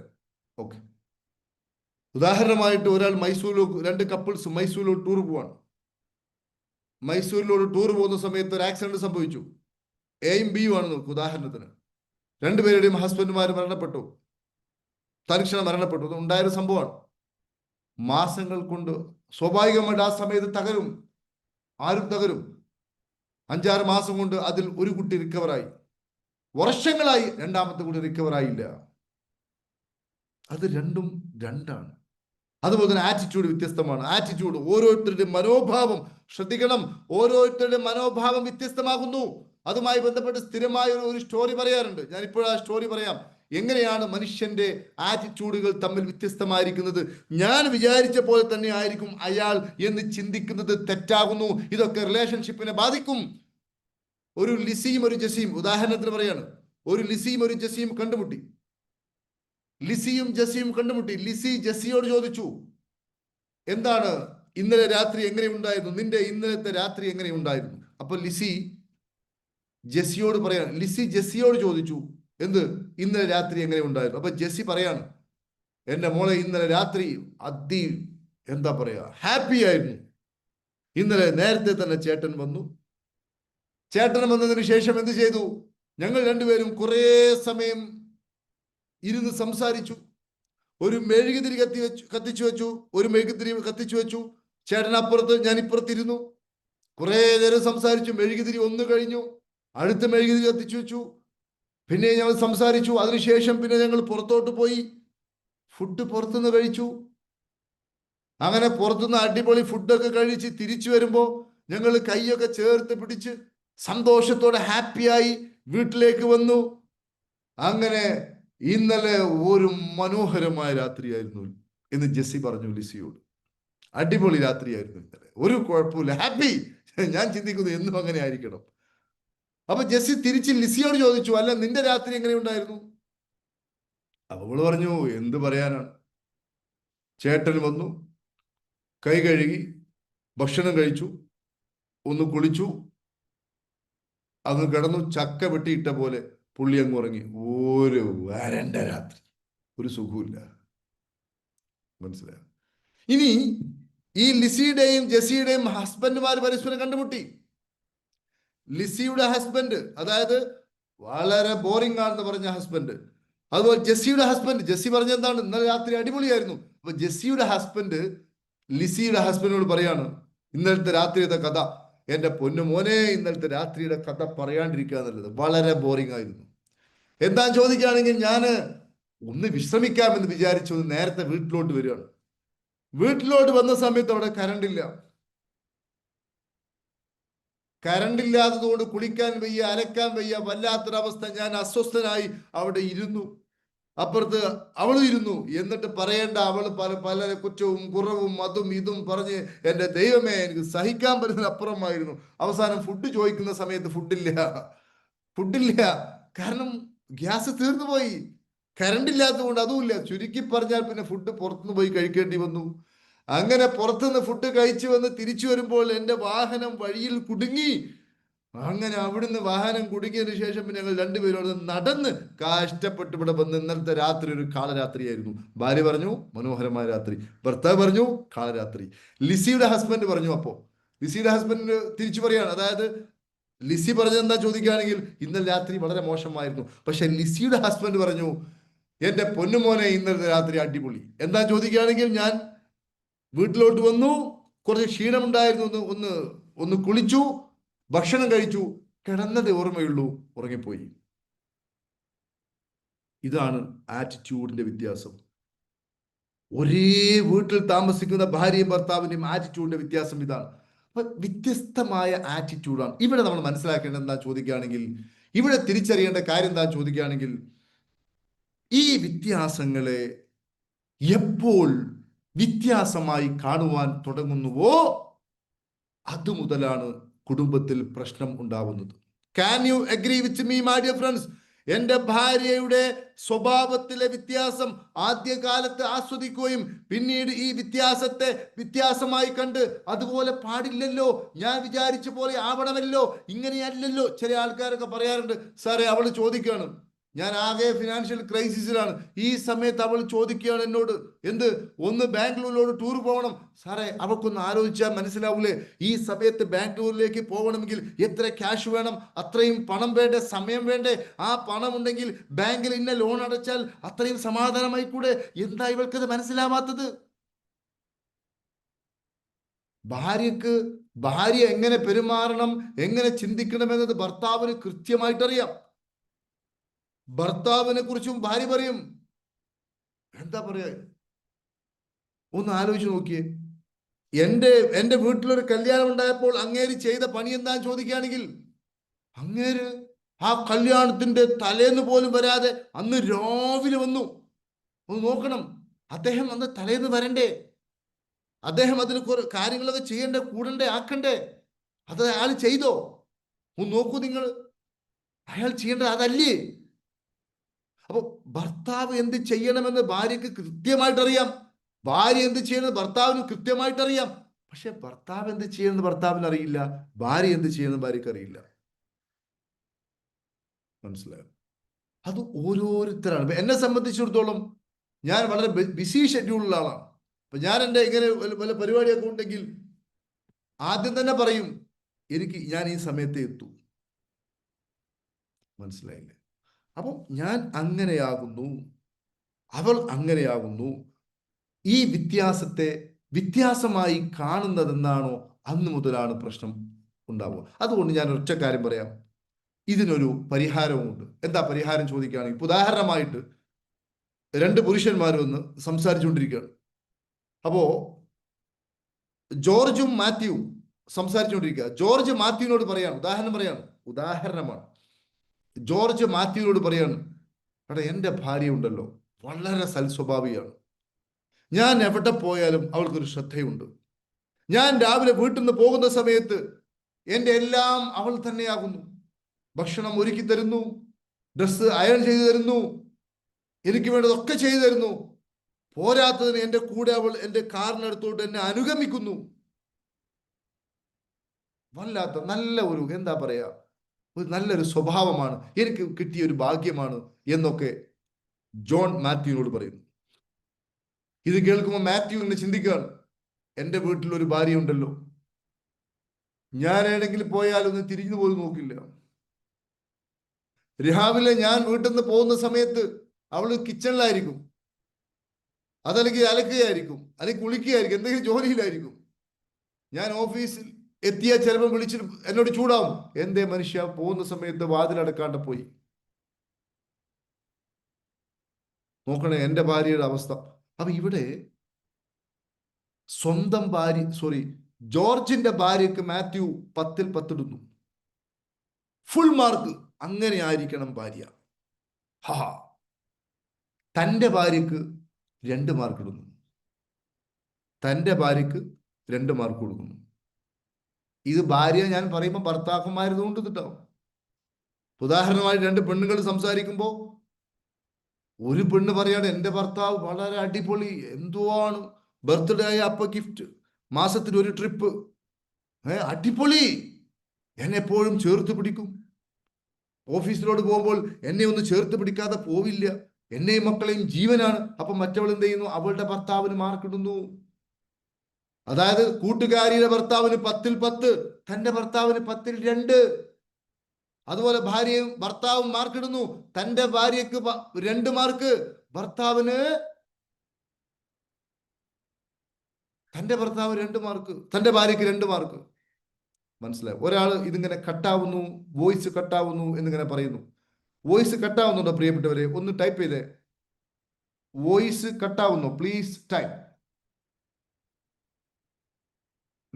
ഓക്കെ. ഉദാഹരണമായിട്ട്, ഒരാൾ മൈസൂരിലേക്ക്, രണ്ട് കപ്പിൾസ് മൈസൂരിലോട്ട് ടൂർ പോവാണ്. മൈസൂരിലോട്ട് ടൂർ പോകുന്ന സമയത്ത് ഒരു ആക്സിഡന്റ് സംഭവിച്ചു. എയും ബിയും ആണ് നോക്ക്. ഉദാഹരണത്തിന് രണ്ടുപേരുടെയും ഹസ്ബൻഡുമാർ മരണപ്പെട്ടു, തൽക്ഷണം മരണപ്പെട്ടു. അത് ഉണ്ടായൊരു സംഭവമാണ്. മാസങ്ങൾ കൊണ്ട് സ്വാഭാവികമായിട്ട് ആ സമയത്ത് തകരും, ആരും തകരും. 5-6 മാസം കൊണ്ട് അതിൽ ഒരു കുട്ടി റിക്കവറായി. വർഷങ്ങളായി രണ്ടാമത്തെ കുട്ടി റിക്കവറായില്ല. അത് രണ്ടും രണ്ടാണ്. അതുപോലെ തന്നെ ആറ്റിറ്റ്യൂഡ് വ്യത്യസ്തമാണ്. ആറ്റിറ്റ്യൂഡ്, ഓരോരുത്തരുടെയും മനോഭാവം ശ്രദ്ധിക്കണം. ഓരോരുത്തരുടെയും മനോഭാവം വ്യത്യസ്തമാകുന്നു. അതുമായി ബന്ധപ്പെട്ട് സ്ഥിരമായ ഒരു സ്റ്റോറി പറയാറുണ്ട്. ഞാനിപ്പോൾ ആ സ്റ്റോറി പറയാം. എങ്ങനെയാണ് മനുഷ്യന്റെ ആറ്റിറ്റ്യൂഡുകൾ തമ്മിൽ വ്യത്യസ്തമായിരിക്കുന്നത്. ഞാൻ വിചാരിച്ച പോലെ തന്നെ ആയിരിക്കും അയാൾ എന്ന് ചിന്തിക്കുന്നത് തെറ്റാകുന്നു. ഇതൊക്കെ റിലേഷൻഷിപ്പിനെ ബാധിക്കും. ഒരു ലിസിയും ഒരു ജസിയും, ഉദാഹരണത്തിന് പറയാണ്, ഒരു ലിസിയും ഒരു ജസിയും കണ്ടുമുട്ടി. ലിസിയും ജസിയും കണ്ടുമുട്ടി. ലിസി ജസിയോട് ചോദിച്ചു, എന്താണ് ഇന്നലെ രാത്രി എങ്ങനെയുണ്ടായിരുന്നു, നിന്റെ ഇന്നലത്തെ രാത്രി എങ്ങനെയുണ്ടായിരുന്നു? അപ്പൊ ലിസി ജസിയോട് പറയാണ്, ലിസി ജസിയോട് ചോദിച്ചു, എന്ത്, ഇന്നലെ രാത്രി എങ്ങനെയുണ്ടായിരുന്നു? അപ്പൊ ജസി പറയാണ്, എന്റെ മോളെ ഇന്നലെ രാത്രി എന്താ പറയാ, ഹാപ്പി ആയിരുന്നു. ഇന്നലെ നേരത്തെ തന്നെ ചേട്ടൻ വന്നു. ചേട്ടൻ വന്നതിന് ശേഷം എന്ത് ചെയ്തു? ഞങ്ങൾ രണ്ടുപേരും കുറേ സമയം ഇരുന്ന് സംസാരിച്ചു. ഒരു മെഴുകുതിരി കത്തിച്ചു വെച്ചു. ഒരു മെഴുകുതിരി കത്തിച്ചു വെച്ചു. ചേട്ടൻ അപ്പുറത്ത്, ഞാൻ ഇപ്പുറത്തിരുന്നു. കുറെ നേരം സംസാരിച്ചു. മെഴുകുതിരി ഒന്ന് കഴിഞ്ഞു, അടുത്ത മെഴുകുതിരി കത്തിച്ചു വെച്ചു. പിന്നെ ഞങ്ങൾ സംസാരിച്ചു. അതിനുശേഷം പിന്നെ ഞങ്ങൾ പുറത്തോട്ട് പോയി ഫുഡ് പുറത്തുനിന്ന് കഴിച്ചു. അങ്ങനെ പുറത്തുനിന്ന് അടിപൊളി ഫുഡൊക്കെ കഴിച്ച് തിരിച്ചു വരുമ്പോ ഞങ്ങൾ കൈയൊക്കെ ചേർത്ത് പിടിച്ച് സന്തോഷത്തോടെ ഹാപ്പിയായി വീട്ടിലേക്ക് വന്നു. അങ്ങനെ ഇന്നലെ ഒരു മനോഹരമായ രാത്രിയായിരുന്നു എന്ന് ജെസ്സി പറഞ്ഞു ലിസിയോട്. അടിപൊളി രാത്രിയായിരുന്നു ഇന്നലെ, ഒരു കുഴപ്പമില്ല, ഹാപ്പി. ഞാൻ ചിന്തിക്കുന്നു എന്നും അങ്ങനെ ആയിരിക്കണം. അപ്പൊ ജെസ്സി തിരിച്ച് ലിസിയോട് ചോദിച്ചു, അല്ല നിന്റെ രാത്രി എങ്ങനെയുണ്ടായിരുന്നു? അവള് പറഞ്ഞു, എന്ത് പറയാനാണ്, ചേട്ടൻ വന്നു, കൈ കഴുകി, ഭക്ഷണം കഴിച്ചു, ഒന്ന് കുളിച്ചു, അങ്ങ് കിടന്നു, ചക്ക വെട്ടിയിട്ട പോലെ പുള്ളി അങ്ങ് ഉറങ്ങി. ഒരു വരണ്ട രാത്രി, ഒരു സുഖമില്ല. മനസ്സിലായോ? ഇനി ഈ ലിസിയുടെയും ജെസ്സിയുടെയും ഹസ്ബൻഡുമാർ പരസ്പരം കണ്ടുമുട്ടി. ലിസിയുടെ ഹസ്ബൻഡ്, അതായത് വളരെ ബോറിംഗ് ആണെന്ന് പറഞ്ഞ ഹസ്ബൻഡ്, അതുപോലെ ജെസ്സിയുടെ ഹസ്ബൻഡ്, ജെസ്സി പറഞ്ഞ എന്താണ്, ഇന്നലെ രാത്രി അടിപൊളിയായിരുന്നു. അപ്പൊ ജെസ്സിയുടെ ഹസ്ബൻഡ് ലിസിയുടെ ഹസ്ബൻഡിനോട് പറയാണ്, ഇന്നലത്തെ രാത്രിയുടെ കഥ, എന്റെ പൊന്നു മോനെ, ഇന്നലത്തെ രാത്രിയുടെ കഥ പറയാണ്ടിരിക്കുക എന്നുള്ളത് വളരെ ബോറിംഗ് ആയിരുന്നു. എന്താ ചോദിക്കുകയാണെങ്കിൽ, ഞാൻ ഒന്ന് വിശ്രമിക്കാമെന്ന് വിചാരിച്ചു നേരത്തെ വീട്ടിലോട്ട് വരികയാണ്. വീട്ടിലോട്ട് വന്ന സമയത്ത് അവിടെ കറണ്ടില്ല. കറണ്ടില്ലാത്തതുകൊണ്ട് കുളിക്കാൻ വയ്യ, അലക്കാൻ വയ്യ, വല്ലാത്തൊരവസ്ഥ. ഞാൻ അസ്വസ്ഥനായി അവിടെ ഇരുന്നു. അപ്പുറത്ത് അവളും ഇരുന്നു. എന്നിട്ട് പറയേണ്ട, അവള് പല കുറ്റവും കുറവും അതും ഇതും പറഞ്ഞ് എൻ്റെ ദൈവമേ, എനിക്ക് സഹിക്കാൻ പറ്റുന്ന അപ്പുറമായിരുന്നു. അവസാനം ഫുഡ് ചോദിക്കുന്ന സമയത്ത് ഫുഡില്ല. കാരണം ഗ്യാസ് തീർന്നു പോയി. കറണ്ട് ഇല്ലാത്തതുകൊണ്ട് അതുമില്ല. ചുരുക്കി പറഞ്ഞാൽ പിന്നെ ഫുഡ് പുറത്തുനിന്ന് പോയി കഴിക്കേണ്ടി വന്നു. അങ്ങനെ പുറത്തുനിന്ന് ഫുഡ് കഴിച്ചു വന്ന് തിരിച്ചു വരുമ്പോൾ എൻ്റെ വാഹനം വഴിയിൽ കുടുങ്ങി. അങ്ങനെ അവിടുന്ന് വാഹനം കുടുങ്ങിയതിനു ശേഷം പിന്നെ ഞങ്ങൾ രണ്ടുപേരും നടന്ന് കഷ്ടപ്പെട്ട് ഇവിടെ വന്ന്. ഇന്നലത്തെ രാത്രി ഒരു കാളരാത്രിയായിരുന്നു. ഭാര്യ പറഞ്ഞു മനോഹരമായ രാത്രി, ഭർത്താവ് പറഞ്ഞു കാളരാത്രി. ലിസിയുടെ ഹസ്ബൻഡ് പറഞ്ഞു, അപ്പോ ലിസിയുടെ ഹസ്ബൻഡ് തിരിച്ചു പറയാണ്, അതായത് ലിസി പറഞ്ഞത് എന്താ ചോദിക്കുകയാണെങ്കിൽ, ഇന്നലെ രാത്രി വളരെ മോശമായിരുന്നു. പക്ഷെ ലിസിയുടെ ഹസ്ബൻഡ് പറഞ്ഞു, എൻ്റെ പൊന്നുമോനെ, ഇന്നലത്തെ രാത്രി അടിപൊളി. എന്താ ചോദിക്കുകയാണെങ്കിൽ, ഞാൻ വീട്ടിലോട്ട് വന്നു, കുറച്ച് ക്ഷീണമുണ്ടായിരുന്നു, ഒന്ന് കുളിച്ചു, ഭക്ഷണം കഴിച്ചു, കിടന്നതേ ഓർമ്മയുള്ളൂ, ഉറങ്ങിപ്പോയി. ഇതാണ് ആറ്റിറ്റ്യൂഡിന്റെ വ്യത്യാസം. ഒരേ വീട്ടിൽ താമസിക്കുന്ന ഭാര്യയും ഭർത്താവിന്റെയും ആറ്റിറ്റ്യൂഡിന്റെ വ്യത്യാസം ഇതാണ്. വ്യത്യസ്തമായ ആറ്റിറ്റ്യൂഡാണ് ഇവിടെ നമ്മൾ മനസ്സിലാക്കേണ്ടത്. എന്താ ചോദിക്കുകയാണെങ്കിൽ, ഇവിടെ തിരിച്ചറിയേണ്ട കാര്യം എന്താ ചോദിക്കുകയാണെങ്കിൽ, ഈ വ്യത്യാസങ്ങളെ എപ്പോൾ വ്യത്യാസമായി കാണുവാൻ തുടങ്ങുന്നുവോ അത് മുതലാണ് കുടുംബത്തിൽ പ്രശ്നം ഉണ്ടാവുന്നത്. Can you agree with me my dear friends? എന്റെ ഭാര്യയുടെ സ്വഭാവത്തിലെ വ്യത്യാസം ആദ്യകാലത്ത് ആസ്വദിക്കുകയും പിന്നീട് ഈ വ്യത്യാസത്തെ വ്യത്യാസമായി കണ്ട് അതുപോലെ പാടില്ലല്ലോ, ഞാൻ വിചാരിച്ച പോലെ ആവണമല്ലോ, ഇങ്ങനെയല്ലല്ലോ. ചില ആൾക്കാരൊക്കെ പറയാറുണ്ട്, സാറേ അവൾ ചോദിക്കുകയാണ്, ഞാൻ ആകെ ഫിനാൻഷ്യൽ ക്രൈസിസിലാണ്, ഈ സമയത്ത് അവൾ ചോദിക്കുകയാണ് എന്നോട്, എന്ത്, ഒന്ന് ബാംഗ്ലൂരിലോട്ട് ടൂർ പോകണം. സാറേ അവൾക്കൊന്ന് ആലോചിച്ചാൽ മനസ്സിലാവൂലേ, ഈ സമയത്ത് ബാംഗ്ലൂരിലേക്ക് പോകണമെങ്കിൽ എത്ര ക്യാഷ് വേണം, അത്രയും പണം വേണ്ടേ, സമയം വേണ്ടേ, ആ പണം ഉണ്ടെങ്കിൽ ബാങ്കിൽ ഇന്ന ലോൺ അടച്ചാൽ അത്രയും സമാധാനമായി കൂടെ. എന്താ ഇവൾക്കത് മനസ്സിലാവാത്തത്? ഭാര്യ എങ്ങനെ പെരുമാറണം, എങ്ങനെ ചിന്തിക്കണം എന്നത് ഭർത്താവിന് കൃത്യമായിട്ടറിയാം. ഭർത്താവിനെ കുറിച്ചും ഭാര്യ പറയും. എന്താ പറയാ, ഒന്ന് ആലോചിച്ച് നോക്കിയേ. എന്റെ വീട്ടിലൊരു കല്യാണം ഉണ്ടായപ്പോൾ അങ്ങേര് ചെയ്ത പണി എന്താന്ന് ചോദിക്കുകയാണെങ്കിൽ, അങ്ങേര് ആ കല്യാണത്തിന്റെ തലേന്ന് പോലും വരാതെ അന്ന് രാവിലെ വന്നു. ഒന്ന് നോക്കണം, അദ്ദേഹം അന്ന് തലേന്ന് വരണ്ടേ, അദ്ദേഹം അതിന് കുറെ കാര്യങ്ങളൊക്കെ ചെയ്യണ്ടേ, കൂടണ്ടേ, ആക്കണ്ടേ. അത് അയാൾ ചെയ്തോ? ഒന്ന് നോക്കൂ നിങ്ങൾ, അയാൾ ചെയ്യേണ്ടത് അതല്ലേ? അപ്പൊ ഭർത്താവ് എന്ത് ചെയ്യണമെന്ന് ഭാര്യക്ക് കൃത്യമായിട്ട് അറിയാം, ഭാര്യ എന്ത് ചെയ്യണമെന്ന് ഭർത്താവിന് കൃത്യമായിട്ട് അറിയാം. പക്ഷെ ഭർത്താവ് എന്ത് ചെയ്യണമെന്ന് ഭർത്താവിന് അറിയില്ല, ഭാര്യ എന്ത് ചെയ്യണമെന്ന് ഭാര്യക്ക് അറിയില്ല. മനസ്സിലായോ? അത് ഓരോരുത്തരാണ്. എന്നെ സംബന്ധിച്ചിടത്തോളം ഞാൻ വളരെ ബിസി ഷെഡ്യൂളുള്ള ആളാണ്. അപ്പൊ ഞാൻ എൻ്റെ ഇങ്ങനെ വല്ല പരിപാടിയൊക്കെ ഉണ്ടെങ്കിൽ ആദ്യം തന്നെ പറയും, ഞാൻ ഈ സമയത്ത് എത്തൂ. മനസ്സിലായില്ലേ? അപ്പം ഞാൻ അങ്ങനെയാകുന്നു, അവൾ അങ്ങനെയാകുന്നു. ഈ വ്യത്യാസത്തെ വ്യത്യാസമായി കാണുന്നത് എന്താണോ അന്ന് മുതലാണ് പ്രശ്നം ഉണ്ടാവുക. അതുകൊണ്ട് ഞാൻ ഒറ്റ കാര്യം പറയാം, ഇതിനൊരു പരിഹാരവുമുണ്ട്. എന്താ പരിഹാരം ചോദിക്കുകയാണെങ്കിൽ, ഉദാഹരണമായിട്ട് രണ്ട് പുരുഷന്മാർ വന്ന് സംസാരിച്ചുകൊണ്ടിരിക്കുകയാണ്. അപ്പോ ജോർജും മാത്യുവും സംസാരിച്ചുകൊണ്ടിരിക്കുക. ജോർജ് മാത്യുവിനോട് പറയാണ്, ഉദാഹരണമാണ്, ജോർജ് മാത്യുവിനോട് പറയാണ്, എടാ എൻ്റെ ഭാര്യ ഉണ്ടല്ലോ വളരെ സൽസ്വഭാവിയാണ്, ഞാൻ എവിടെ പോയാലും അവൾക്കൊരു ശ്രദ്ധയുണ്ട്, ഞാൻ രാവിലെ വീട്ടിൽ നിന്ന് പോകുന്ന സമയത്ത് എൻ്റെ എല്ലാം അവൾ തന്നെയാകുന്നു, ഭക്ഷണം ഒരുക്കി തരുന്നു, ഡ്രസ്സ് അയൺ ചെയ്തു തരുന്നു, എനിക്ക് വേണ്ടതൊക്കെ ചെയ്തു തരുന്നു, പോരാത്തതിന് എൻ്റെ കൂടെ അവൾ എൻ്റെ കാറിനടുത്തോട്ട് എന്നെ അനുഗമിക്കുന്നു. വല്ലാത്ത നല്ല ഒരു, എന്താ പറയാ, ഒരു നല്ലൊരു സ്വഭാവമാണ്, എനിക്ക് കിട്ടിയ ഒരു ഭാഗ്യമാണ് എന്നൊക്കെ ജോൺ മാത്യുവിനോട് പറയുന്നു. ഇത് കേൾക്കുമ്പോൾ മാത്യു ഇങ്ങനെ ചിന്തിക്കുകയാണ്, എൻ്റെ വീട്ടിൽ ഒരു ഭാര്യ ഉണ്ടല്ലോ, ഞാൻ ഏതെങ്കിലും പോയാലൊന്ന് തിരിഞ്ഞു പോലും നോക്കില്ല, രാവിലെ ഞാൻ വീട്ടിൽ നിന്ന് പോകുന്ന സമയത്ത് അവള് കിച്ചണിലായിരിക്കും, അതല്ലെങ്കിൽ അലക്കുകയായിരിക്കും, അല്ലെങ്കിൽ കുളിക്കുകയായിരിക്കും, എന്തെങ്കിലും ജോലിയിലായിരിക്കും. ഞാൻ ഓഫീസിൽ എത്തിയാൽ ചിലപ്പോൾ വിളിച്ചിട്ട് എന്നോട് ചൂടാവും, എന്തേ മനുഷ്യ പോകുന്ന സമയത്ത് വാതിലടക്കാണ്ട് പോയി. നോക്കണേ എൻ്റെ ഭാര്യയുടെ അവസ്ഥ. അപ്പൊ ഇവിടെ സ്വന്തം ഭാര്യ, ജോർജിന്റെ ഭാര്യക്ക് മാത്യു 10-ൽ 10 ഇടുന്നു, ഫുൾ മാർക്ക്. അങ്ങനെ ആയിരിക്കണം ഭാര്യ. തൻ്റെ ഭാര്യക്ക് 2 മാർക്ക് ഇടുന്നു, തൻ്റെ ഭാര്യക്ക് 2 മാർക്ക് കൊടുക്കുന്നു. ഇത് ഭാര്യ ഞാൻ പറയുമ്പോൾ ഭർത്താക്കന്മാരുതുകൊണ്ട് കിട്ടാവും. ഉദാഹരണമായി 2 പെണ്ണുങ്ങൾ സംസാരിക്കുമ്പോൾ ഒരു പെണ്ണ് പറയാണ്, എൻ്റെ ഭർത്താവ് വളരെ അടിപൊളി, എന്തുവാണ്, ബർത്ത്ഡേ ആയ അപ്പ ഗിഫ്റ്റ്, മാസത്തിൽ ഒരു ട്രിപ്പ്, അടിപൊളി, എന്നെ എപ്പോഴും ചേർത്ത് പിടിക്കും, ഓഫീസിലോട്ട് പോകുമ്പോൾ എന്നെ ഒന്ന് ചേർത്ത് പിടിക്കാതെ പോവില്ല, എന്നെയും മക്കളെയും ജീവനാണ്. അപ്പൊ മറ്റവൾ എന്ത് ചെയ്യുന്നു, അവളുടെ ഭർത്താവിന് മാർക്കിടുന്നു. അതായത് കൂട്ടുകാരിയുടെ ഭർത്താവിന് 10-ൽ 10, തന്റെ ഭർത്താവിന് 10-ൽ 2. അതുപോലെ ഭാര്യയും ഭർത്താവും മാർക്കിടുന്നു, തന്റെ ഭാര്യക്ക് 2 മാർക്ക്, തന്റെ ഭർത്താവ് 2 മാർക്ക്, തന്റെ ഭാര്യക്ക് 2 മാർക്ക്. മനസ്സിലായി? ഒരാൾ ഇതിങ്ങനെ കട്ടാവുന്നു, വോയിസ് കട്ടാവുന്നു എന്നിങ്ങനെ പറയുന്നു. വോയിസ് കട്ടാവുന്നുണ്ടോ പ്രിയപ്പെട്ടവരെ? ഒന്ന് ടൈപ്പ് ചെയ്തേ, വോയിസ് കട്ടാവുന്നു, പ്ലീസ് ടൈപ്പ്.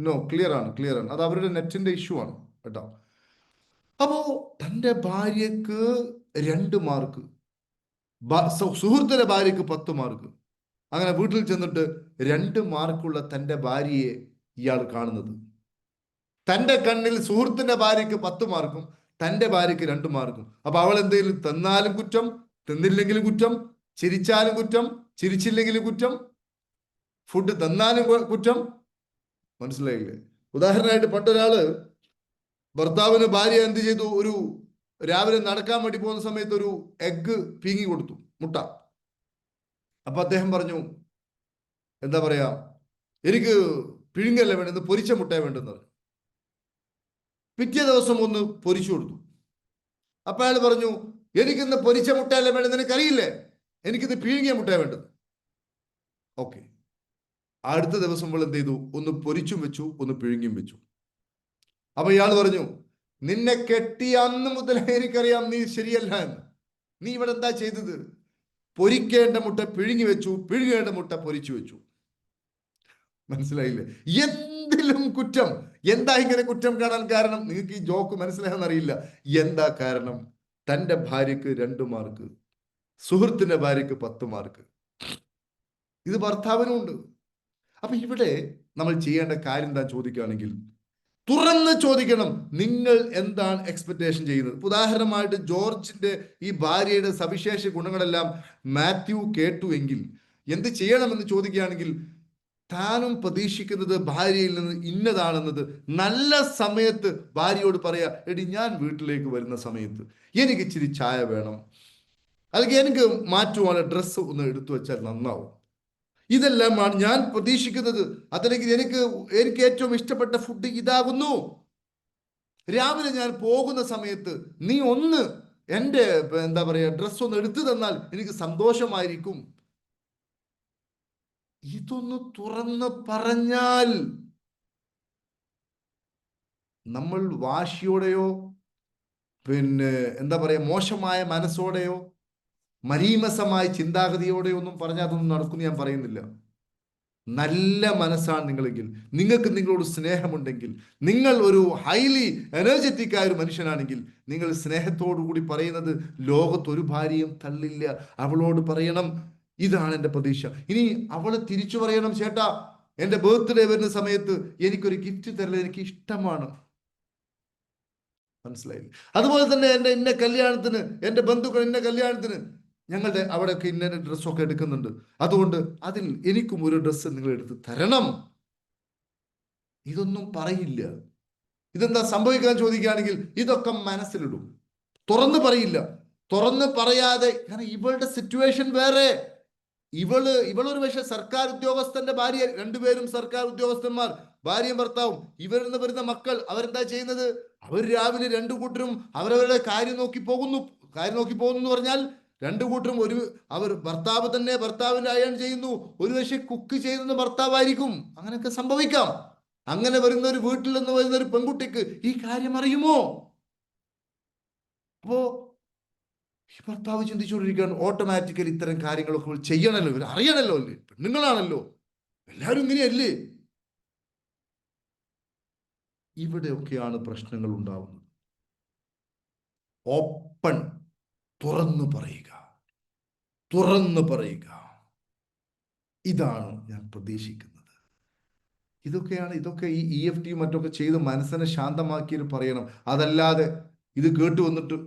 നോ, ക്ലിയർ ആണ്, ക്ലിയർ ആണ്. അത് അവരുടെ നെറ്റിന്റെ ഇഷ്യൂ ആണ് കേട്ടോ. അപ്പോ തന്റെ ഭാര്യക്ക് 2 മാർക്ക്, സുഹൃത്തിന്റെ ഭാര്യക്ക് 10 മാർക്ക്. അങ്ങനെ വീട്ടിൽ ചെന്നിട്ട് 2 മാർക്കുള്ള തന്റെ ഭാര്യയെ ഇയാൾ കാണുന്നത്. തന്റെ കണ്ണിൽ സുഹൃത്തിന്റെ ഭാര്യക്ക് 10 മാർക്കും തന്റെ ഭാര്യക്ക് 2 മാർക്കും. അപ്പൊ അവൾ എന്തെങ്കിലും തന്നാലും കുറ്റം, തന്നില്ലെങ്കിലും കുറ്റം, ചിരിച്ചാലും കുറ്റം, ചിരിച്ചില്ലെങ്കിലും കുറ്റം, ഫുഡ് തന്നാലും കുറ്റം. മനസ്സിലായില്ലേ? ഉദാഹരണമായിട്ട് പണ്ടൊരാള് ഭർത്താവിന് ഭാര്യ എന്ത് ചെയ്തു, രാവിലെ നടക്കാൻ വേണ്ടി പോകുന്ന സമയത്ത് ഒരു എഗ്ഗ് പീങ്ങി കൊടുത്തു, മുട്ട. അപ്പൊ അദ്ദേഹം പറഞ്ഞു, എന്താ പറയാ, എനിക്ക് പിഴുങ്ങല്ല വേണ്ടത്, പൊരിച്ച മുട്ടയെ വേണ്ടെന്ന് പറഞ്ഞു. പിറ്റേ ദിവസം ഒന്ന് പൊരിച്ചു കൊടുത്തു. അപ്പൊ അയാൾ പറഞ്ഞു, എനിക്കിന്ന് പൊരിച്ച മുട്ടയല്ല വേണ്ടത്, നിനക്കറിയില്ലേ, എനിക്കിന്ന് പിഴുങ്ങിയ മുട്ടയെ വേണ്ടത്. ഓക്കെ. അടുത്ത ദിവസം നമ്മൾ എന്ത് ചെയ്തു, ഒന്ന് പൊരിച്ചും വെച്ചു, ഒന്ന് പിഴുങ്ങിയും വെച്ചു. അപ്പൊ ഇയാൾ പറഞ്ഞു, നിന്നെ കെട്ടിയ അന്ന് മുതൽ എനിക്കറിയാം നീ ശരിയല്ല എന്ന്. നീ ഇവിടെ എന്താ ചെയ്തത്? പൊരിക്കേണ്ട മുട്ട പിഴുങ്ങി വെച്ചു, പിഴുകേണ്ട മുട്ട പൊരിച്ചു വെച്ചു. മനസ്സിലായില്ലേ? എന്തിലും കുറ്റം. എന്താ ഇങ്ങനെ കുറ്റം കാണാൻ കാരണം? നിങ്ങൾക്ക് ഈ ജോക്ക് മനസ്സിലാകാൻ അറിയില്ല. എന്താ കാരണം? തന്റെ ഭാര്യക്ക് 2 മാർക്ക്, സുഹൃത്തിന്റെ ഭാര്യക്ക് 10 മാർക്ക്. ഇത് ഭർത്താവിനും ഉണ്ട്. അപ്പൊ ഇവിടെ നമ്മൾ ചെയ്യേണ്ട കാര്യം എന്താ ചോദിക്കുകയാണെങ്കിൽ, തുറന്ന് ചോദിക്കണം, നിങ്ങൾ എന്താണ് എക്സ്പെക്ടേഷൻ ചെയ്യുന്നത്? ഉദാഹരണമായിട്ട് ജോർജിന്റെ ഈ ഭാര്യയുടെ സവിശേഷ ഗുണങ്ങളെല്ലാം മാത്യു കേട്ടു എങ്കിൽ എന്ത് ചെയ്യണമെന്ന് ചോദിക്കുകയാണെങ്കിൽ, താനും പ്രതീക്ഷിക്കുന്നത് ഭാര്യയിൽ നിന്ന് ഇന്നതാണെന്നത് നല്ല സമയത്ത് ഭാര്യയോട് പറയാ, എടി ഞാൻ വീട്ടിലേക്ക് വരുന്ന സമയത്ത് എനിക്ക് ഇച്ചിരി ചായ വേണം, അല്ലെങ്കിൽ എനിക്ക് മാറ്റുവാനുള്ള ഡ്രസ്സ് ഒന്ന് എടുത്തു വെച്ചാൽ നന്നാവും, ഇതെല്ലാമാണ് ഞാൻ പ്രതീക്ഷിക്കുന്നത്. അതല്ലെങ്കിൽ എനിക്ക് ഏറ്റവും ഇഷ്ടപ്പെട്ട ഫുഡ് ഇതാകുന്നു. രാവിലെ ഞാൻ പോകുന്ന സമയത്ത് നീ ഒന്ന് എൻ്റെ എന്താ പറയുക ഡ്രസ്സ് ഒന്ന് എടുത്തു തന്നാൽ എനിക്ക് സന്തോഷമായിരിക്കും. ഇതൊന്ന് തുറന്ന് പറഞ്ഞാൽ നമ്മൾ വാശിയോടെയോ എന്താ പറയാ മോശമായ മനസ്സോടെയോ മരീമസമായ ചിന്താഗതിയോടെയോ ഒന്നും പറഞ്ഞാൽ അതൊന്നും നടക്കുമെന്ന് ഞാൻ പറയുന്നില്ല. നല്ല മനസ്സാണ് നിങ്ങളെങ്കിൽ, നിങ്ങൾക്ക് നിങ്ങളോട് സ്നേഹമുണ്ടെങ്കിൽ, നിങ്ങൾ ഒരു ഹൈലി എനർജറ്റിക് ആയ ഒരു മനുഷ്യനാണെങ്കിൽ, നിങ്ങൾ സ്നേഹത്തോടു കൂടി പറയുന്നത് ലോകത്തൊരു ഭാര്യയും തള്ളില്ല. അവളോട് പറയണം, ഇതാണ് എൻ്റെ പ്രതീക്ഷ. ഇനി അവള് തിരിച്ചു പറയണം, ചേട്ടാ എൻ്റെ ബർത്ത്ഡേ വരുന്ന സമയത്ത് എനിക്കൊരു ഗിഫ്റ്റ് തരല് എനിക്ക് ഇഷ്ടമാണ്. മനസ്സിലായില്ലേ? അതുപോലെ തന്നെ എൻ്റെ കല്യാണത്തിന്, എൻ്റെ ബന്ധുക്കൾ എൻ്റെ കല്യാണത്തിന് ഞങ്ങളുടെ അവിടെയൊക്കെ ഇന്ന ഡ്രസ്സൊക്കെ എടുക്കുന്നുണ്ട്, അതുകൊണ്ട് അതിൽ എനിക്കും ഒരു ഡ്രസ്സ് നിങ്ങൾ എടുത്ത് തരണം. ഇതൊന്നും പറയില്ല. ഇതെന്താ സംഭവിക്കാൻ ചോദിക്കുകയാണെങ്കിൽ ഇതൊക്കെ മനസ്സിലിടും, തുറന്ന് പറയില്ല. തുറന്ന് പറയാതെ, കാരണം ഇവളുടെ സിറ്റുവേഷൻ വേറെ. ഇവളൊരു പക്ഷെ സർക്കാർ ഉദ്യോഗസ്ഥന്റെ ഭാര്യ, 2 പേരും സർക്കാർ ഉദ്യോഗസ്ഥന്മാർ, ഭാര്യയും ഭർത്താവും. ഇവരിൽ നിന്ന് വരുന്ന മക്കൾ അവരെന്താ ചെയ്യുന്നത്? അവർ രാവിലെ 2 കൂട്ടരും അവരവരുടെ കാര്യം നോക്കി പോകുന്നു എന്ന് പറഞ്ഞാൽ 2 കൂട്ടരും അവർ ഭർത്താവ് തന്നെ ഭർത്താവിന്റെ അയൺ ചെയ്യുന്നു, ഒരു പക്ഷെ കുക്ക് ചെയ്യുന്നത് ഭർത്താവായിരിക്കും. അങ്ങനെയൊക്കെ സംഭവിക്കാം. അങ്ങനെ വരുന്ന ഒരു വീട്ടിൽ നിന്ന് വരുന്ന ഒരു പെൺകുട്ടിക്ക് ഈ കാര്യം അറിയുമോ? അപ്പോ ഈ ഭർത്താവ് ചിന്തിച്ചുകൊണ്ടിരിക്കുകയാണ്, ഓട്ടോമാറ്റിക്കലി ഇത്തരം കാര്യങ്ങളൊക്കെ ചെയ്യണല്ലോ, ഇവർ അറിയണല്ലോ, അല്ലേ, പെണ്ണുങ്ങളാണല്ലോ, എല്ലാവരും ഇങ്ങനെയല്ലേ. ഇവിടെയൊക്കെയാണ് പ്രശ്നങ്ങൾ ഉണ്ടാവുന്നത്. ഓപ്പൺ, തുറന്നു പറയുക, ഇതാണ് ഞാൻ പ്രതീക്ഷിക്കുന്നത്. ഇതൊക്കെ ഈ EFT മറ്റൊക്കെ ചെയ്ത് മനസ്സിനെ ശാന്തമാക്കിയിട്ട് പറയണം. അതല്ലാതെ ഇത് കേട്ടു വന്നിട്ട്,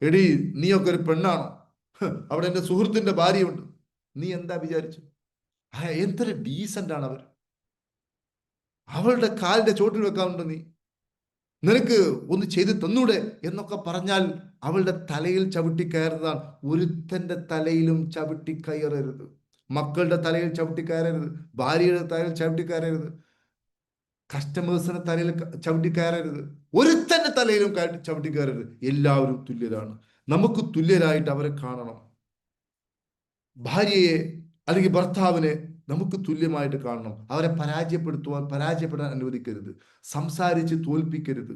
എടി നീയൊക്കെ ഒരു പെണ്ണാണോ, അവിടെ എൻ്റെ സുഹൃത്തിന്റെ ഭാര്യയുണ്ട്, നീ എന്താ വിചാരിച്ചു? എത്ര ഡീസന്റ് ആണ് അവർ. അവളുടെ കാലിന്റെ ചോട്ടിൽ വെക്കാറുണ്ട്, നിനക്ക് ഒന്ന് ചെയ്ത് തന്നൂടെ എന്നൊക്കെ പറഞ്ഞാൽ അവളുടെ തലയിൽ ചവിട്ടി കയറുന്നതാണ്. ഒരുത്തന്റെ തലയിലും ചവിട്ടി കയറരുത്, മക്കളുടെ തലയിൽ ചവിട്ടി കയറരുത്, ഭാര്യയുടെ തലയിൽ ചവിട്ടി കയറരുത്, കസ്റ്റമേഴ്സിന്റെ തലയിൽ ചവിട്ടി കയറരുത്, ഒരുത്തന്റെ തലയിലും ചവിട്ടി കയറരുത്. എല്ലാവരും തുല്യരാണ്. നമുക്ക് തുല്യരായിട്ട് അവരെ കാണണം. ഭാര്യയെ അല്ലെങ്കിൽ ഭർത്താവിനെ നമുക്ക് തുല്യമായിട്ട് കാണണം. അവരെ പരാജയപ്പെടാൻ അനുവദിക്കരുത്, സംസാരിച്ച് തോൽപ്പിക്കരുത്.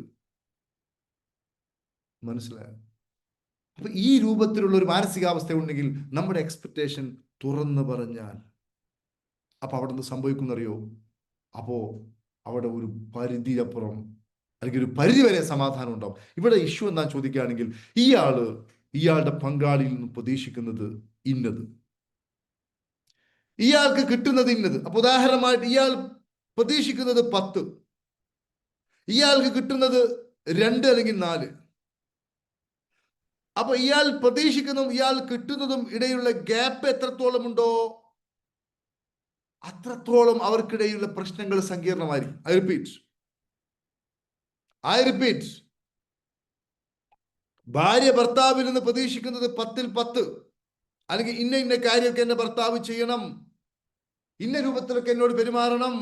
മനസ്സിലായോ? അപ്പൊ ഈ രൂപത്തിലുള്ള ഒരു മാനസികാവസ്ഥ ഉണ്ടെങ്കിൽ നമ്മുടെ എക്സ്പെക്ടേഷൻ തുറന്നു പറഞ്ഞാൽ, അപ്പൊ അവിടെ നിന്ന് സംഭവിക്കുന്നറിയോ? അപ്പോ അവിടെ ഒരു പരിധിയപ്പുറം അല്ലെങ്കിൽ ഒരു പരിധി വരെ സമാധാനം ഉണ്ടാവും. ഇവിടെ ഇഷ്യൂ എന്താ ചോദിക്കുകയാണെങ്കിൽ, ഇയാളുടെ പങ്കാളിയിൽ നിന്ന് പ്രതീക്ഷിക്കുന്നത് ഇന്നത്, ഇയാൾക്ക് കിട്ടുന്നത് ഇന്നത്. അപ്പൊ ഉദാഹരണമായിട്ട് ഇയാൾ പ്രതീക്ഷിക്കുന്നത് 10, ഇയാൾക്ക് കിട്ടുന്നത് 2 അല്ലെങ്കിൽ 4. അപ്പൊ ഇയാൾ പ്രതീക്ഷിക്കുന്നതും ഇയാൾ കിട്ടുന്നതും ഇടയിലുള്ള ഗ്യാപ്പ് എത്രത്തോളം ഉണ്ടോ അത്രത്തോളം അവർക്കിടയിലുള്ള പ്രശ്നങ്ങൾ സങ്കീർണമായിരിക്കും. ഐ റിപ്പീറ്റ്, ഭാര്യ ഭർത്താവിൽ നിന്ന് പ്രതീക്ഷിക്കുന്നത് 10-ൽ 10, അല്ലെങ്കിൽ ഇന്ന കാര്യമൊക്കെ എന്റെ ഭർത്താവ് ചെയ്യണം, ഇന്ന രൂപത്തിലൊക്കെ എന്നോട് പെരുമാറണം,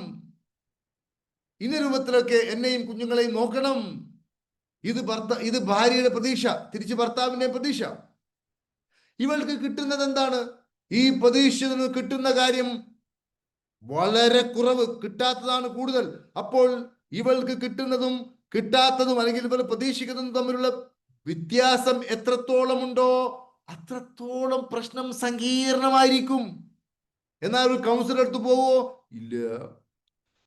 ഇന്ന രൂപത്തിലൊക്കെ എന്നെയും കുഞ്ഞുങ്ങളെയും നോക്കണം. ഇത് ഭാര്യയുടെ പ്രതീക്ഷ, തിരിച്ച് ഭർത്താവിന്റെ പ്രതീക്ഷ. ഇവൾക്ക് കിട്ടുന്നത് എന്താണ്? ഈ പ്രതീക്ഷയിൽ നിന്ന് കിട്ടുന്ന കാര്യം വളരെ കുറവ്, കിട്ടാത്തതാണ് കൂടുതൽ. അപ്പോൾ ഇവൾക്ക് കിട്ടുന്നതും കിട്ടാത്തതും അല്ലെങ്കിൽ ഇവൾ പ്രതീക്ഷിക്കുന്നതും തമ്മിലുള്ള വ്യത്യാസം എത്രത്തോളം ഉണ്ടോ അത്രത്തോളം പ്രശ്നം സങ്കീർണമായിരിക്കും. എന്നാൽ ഒരു കൗൺസിലർ അടുത്ത് പോവോ? ഇല്ല.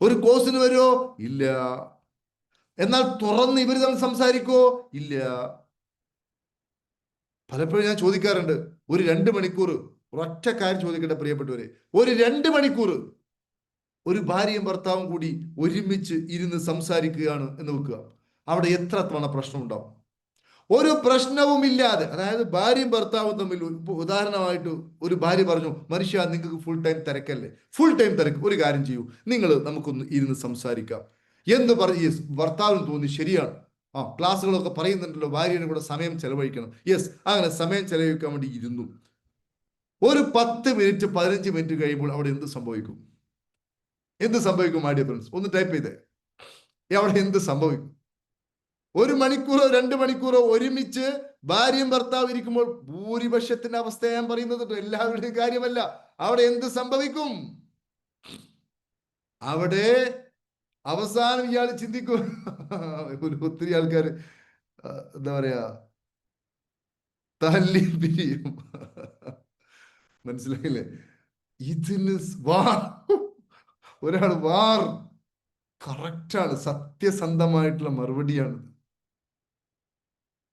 ഒരു കോഴ്സിന് വരുമോ? ഇല്ല. എന്നാൽ തുറന്ന് ഇവർ തമ്മിൽ സംസാരിക്കോ? ഇല്ല. പലപ്പോഴും ഞാൻ ചോദിക്കാറുണ്ട്, ഒരു 2 മണിക്കൂർ, ഒരൊറ്റ കാര്യം ചോദിക്കട്ടെ പ്രിയപ്പെട്ടവരെ, ഒരു 2 മണിക്കൂർ ഒരു ഭാര്യയും ഭർത്താവും കൂടി ഒരുമിച്ച് ഇരുന്ന് സംസാരിക്കുകയാണ് എന്ന് വെക്കുക, അവിടെ എത്ര തവണ പ്രശ്നം ഉണ്ടാവും? ഒരു പ്രശ്നവും ഇല്ലാതെ, അതായത് ഭാര്യയും ഭർത്താവും തമ്മിൽ, ഉദാഹരണമായിട്ട് ഒരു ഭാര്യ പറഞ്ഞു, മനുഷ്യ നിങ്ങൾക്ക് ഫുൾ ടൈം തിരക്കല്ലേ, ഫുൾ ടൈം തിരക്ക്, ഒരു കാര്യം ചെയ്യൂ, നമുക്കൊന്ന് ഇരുന്ന് സംസാരിക്കാം എന്ന് പറഞ്ഞ് ഭർത്താവിന് തോന്നി ശരിയാണ്, ക്ലാസ്സുകളൊക്കെ പറയുന്നുണ്ടല്ലോ, ഭാര്യയുടെ കൂടെ സമയം ചെലവഴിക്കണം. അങ്ങനെ സമയം ചെലവഴിക്കാൻ വേണ്ടി ഇരുന്നു. ഒരു 10 മിനിറ്റ് 15 മിനിറ്റ് കഴിയുമ്പോൾ അവിടെ എന്ത് സംഭവിക്കും? മൈ ഡിയർ ഫ്രണ്ട്സ്, ഒന്ന് ടൈപ്പ് ചെയ്തേ. അവിടെ എന്ത് സംഭവിക്കും? 1 മണിക്കൂറോ 2 മണിക്കൂറോ ഒരുമിച്ച് ഭാര്യയും ഭർത്താവ് ഇരിക്കുമ്പോൾ ഭൂരിപക്ഷത്തിന്റെ അവസ്ഥ ഞാൻ പറയുന്നത്, എല്ലാവരുടെയും കാര്യമല്ല. അവിടെ എന്ത് സംഭവിക്കും? അവിടെ അവസാനം ഇയാൾ ചിന്തിക്കും, ഒത്തിരി ആൾക്കാർ എന്താ പറയാ, തല്ലി പിരിയും. മനസ്സിലായില്ലേ? ഇതിന് ഒരാൾ കറക്റ്റാണ്, സത്യസന്ധമായിട്ടുള്ള മറുപടിയാണ്.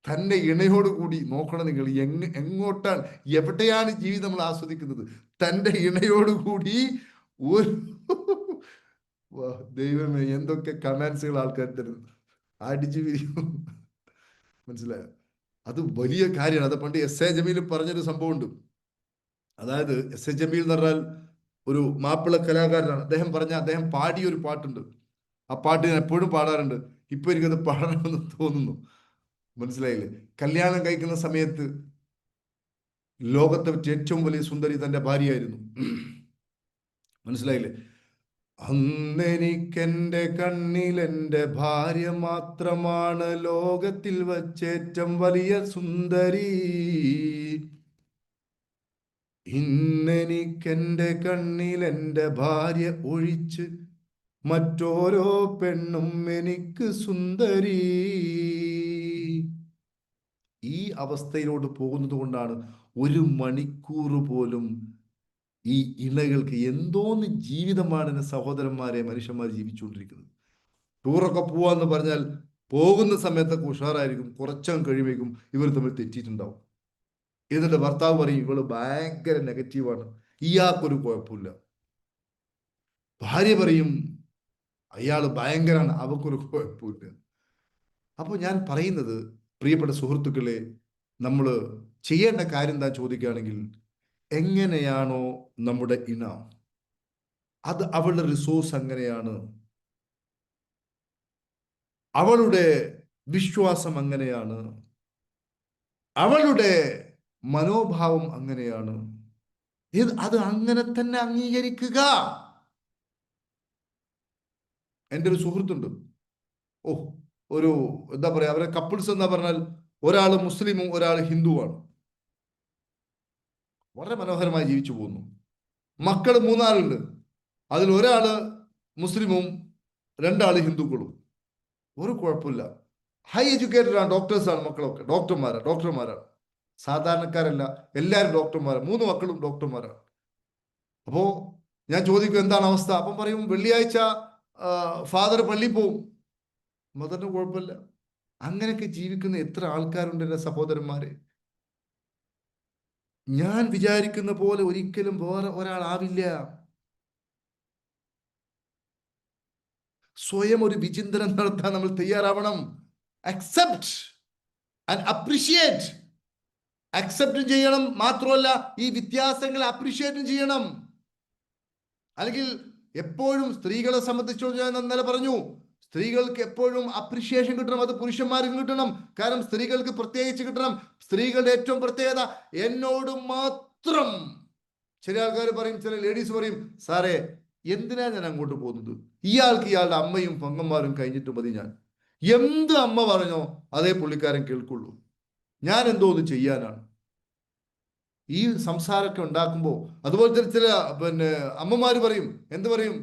തന്റെ ഇണയോട് കൂടി നോക്കണം നിങ്ങൾ, എങ്ങോട്ടാണ്, എവിടെയാണ് ജീവിതം നമ്മൾ ആസ്വദിക്കുന്നത്? തന്റെ ഇണയോട് കൂടി ഒരു ദൈവമേ, എന്തൊക്കെ കമാൻഡ്സുകൾ ആൾക്കാർ തരുന്നത്, അടിച്ചു പിരിയും. മനസ്സിലായോ? അത് വലിയ കാര്യമാണ്. അത് പണ്ട് എസ് എ ജമീൽ പറഞ്ഞൊരു സംഭവമുണ്ട്. അതായത് എസ് എ ജമീൽ എന്ന് പറഞ്ഞാൽ ഒരു മാപ്പിള കലാകാരനാണ്. അദ്ദേഹം പാടിയൊരു പാട്ടുണ്ട്. ആ പാട്ട് ഞാൻ എപ്പോഴും പാടാറുണ്ട്. ഇപ്പൊ എനിക്കത് പാടണമെന്ന് തോന്നുന്നു. മനസ്സിലായില്ലേ? കല്യാണം കഴിക്കുന്ന സമയത്ത് ലോകത്തെ ഏറ്റവും വലിയ സുന്ദരി തന്റെ ഭാര്യയായിരുന്നു. മനസ്സിലായില്ലേ? അന്നെനിക്കെന്റെ കണ്ണിൽ എൻ്റെ ഭാര്യ മാത്രമാണ് ലോകത്തിൽ വച്ചേറ്റവും വലിയ സുന്ദരി. ഇന്നെനിക്കെന്റെ കണ്ണിൽ എൻ്റെ ഭാര്യ ഒഴിച്ച് മറ്റോരോ പെണ്ണും എനിക്ക് സുന്ദരി. ഈ അവസ്ഥയിലോട്ട് പോകുന്നത് കൊണ്ടാണ് 1 മണിക്കൂർ പോലും ഈ ഇണകൾക്ക് എന്തോന്ന് ജീവിതമാണ് എന്നെ സഹോദരന്മാരെ, മനുഷ്യന്മാർ ജീവിച്ചുകൊണ്ടിരിക്കുന്നത്. ടൂറൊക്കെ പോവാന്ന് പറഞ്ഞാൽ പോകുന്ന സമയത്തൊക്കെ ഉഷാറായിരിക്കും, കുറച്ചങ്ങ് കഴിയുമ്പോഴേക്കും ഇവർ തമ്മിൽ തെറ്റിയിട്ടുണ്ടാവും. എന്നിട്ട് ഭർത്താവ് പറയും, ഇവള് ഭയങ്കര നെഗറ്റീവാണ്, ഇയാൾക്കൊരു കുഴപ്പമില്ല. ഭാര്യ പറയും, അയാള് ഭയങ്കരാണ്, അവക്കൊരു കുഴപ്പമില്ല. അപ്പോൾ ഞാൻ പറയുന്നത്, പ്രിയപ്പെട്ട സുഹൃത്തുക്കളെ, നമ്മൾ ചെയ്യേണ്ട കാര്യം എന്താ ചോദിക്കുകയാണെങ്കിൽ, എങ്ങനെയാണോ നമ്മുടെ ഇണ, അത് അവളുടെ റിസോഴ്സ് അങ്ങനെയാണ്, അവളുടെ വിശ്വാസം അങ്ങനെയാണ്, അവളുടെ മനോഭാവം അങ്ങനെയാണ്, അത് അങ്ങനെ തന്നെ അംഗീകരിക്കുക. എൻ്റെ ഒരു സുഹൃത്തുണ്ട്, ഒരു എന്താ പറയാ, അവരെ കപ്പിൾസ് എന്താ പറഞ്ഞാൽ, ഒരാൾ മുസ്ലിമും ഒരാൾ ഹിന്ദുവാണ്. വളരെ മനോഹരമായി ജീവിച്ചു പോകുന്നു. മക്കൾ 3 ആളുണ്ട്. അതിൽ ഒരാള് മുസ്ലിമും 2 ആള് ഹിന്ദുക്കളും. ഒരു കുഴപ്പമില്ല. ഹൈ എഡ്യൂക്കേറ്റഡ് ആണ്, ഡോക്ടേഴ്സാണ് മക്കളൊക്കെ, ഡോക്ടർമാരാണ്. സാധാരണക്കാരല്ല, എല്ലാവരും ഡോക്ടർമാരാണ്. 3 മക്കളും ഡോക്ടർമാരാണ്. അപ്പോ ഞാൻ ചോദിക്കും, എന്താണ് അവസ്ഥ? അപ്പം പറയും, വെള്ളിയാഴ്ച ഫാദർ പള്ളിയിൽ പോവും, മദറിന് കുഴപ്പമില്ല. അങ്ങനെയൊക്കെ ജീവിക്കുന്ന എത്ര ആൾക്കാരുണ്ട് എൻ്റെ സഹോദരന്മാരെ. ഞാൻ വിചാരിക്കുന്ന പോലെ ഒരിക്കലും വേറെ ഒരാളാവില്ല. സ്വയം ഒരു വിചിന്തനം നടത്താൻ നമ്മൾ തയ്യാറാവണം. Accept and appreciate. അക്സെപ്റ്റ് ചെയ്യണം, മാത്രമല്ല ഈ വ്യത്യാസങ്ങളെ അപ്രിഷിയേറ്റ് ചെയ്യണം. അല്ലെങ്കിൽ എപ്പോഴും സ്ത്രീകളെ സംബന്ധിച്ചോ ഞാൻ ഇന്നലെ പറഞ്ഞു, സ്ത്രീകൾക്ക് എപ്പോഴും അപ്രിഷിയേഷൻ കിട്ടണം. അത് പുരുഷന്മാർക്ക് കിട്ടണം. കാരണം സ്ത്രീകൾക്ക് പ്രത്യേകിച്ച് കിട്ടണം. സ്ത്രീകളുടെ ഏറ്റവും പ്രത്യേകത എന്നോട് മാത്രം. ചില ആൾക്കാർ പറയും, ചില ലേഡീസ് പറയും, സാറേ എന്തിനാ ഞാൻ അങ്ങോട്ട് പോകുന്നത്, ഇയാൾക്ക് ഇയാളുടെ അമ്മയും പെങ്ങന്മാരും കഴിഞ്ഞിട്ട് മതി. ഞാൻ എന്ത് അമ്മ പറഞ്ഞോ അതേ പുള്ളിക്കാരൻ കേൾക്കുള്ളൂ. ഞാൻ എന്തോ ഒന്ന് ചെയ്യാനാണ്. ഈ സംസാരമൊക്കെ ഉണ്ടാക്കുമ്പോൾ അതുപോലെ തന്നെ ചില അമ്മമാര് പറയും, എന്ത് പറയും,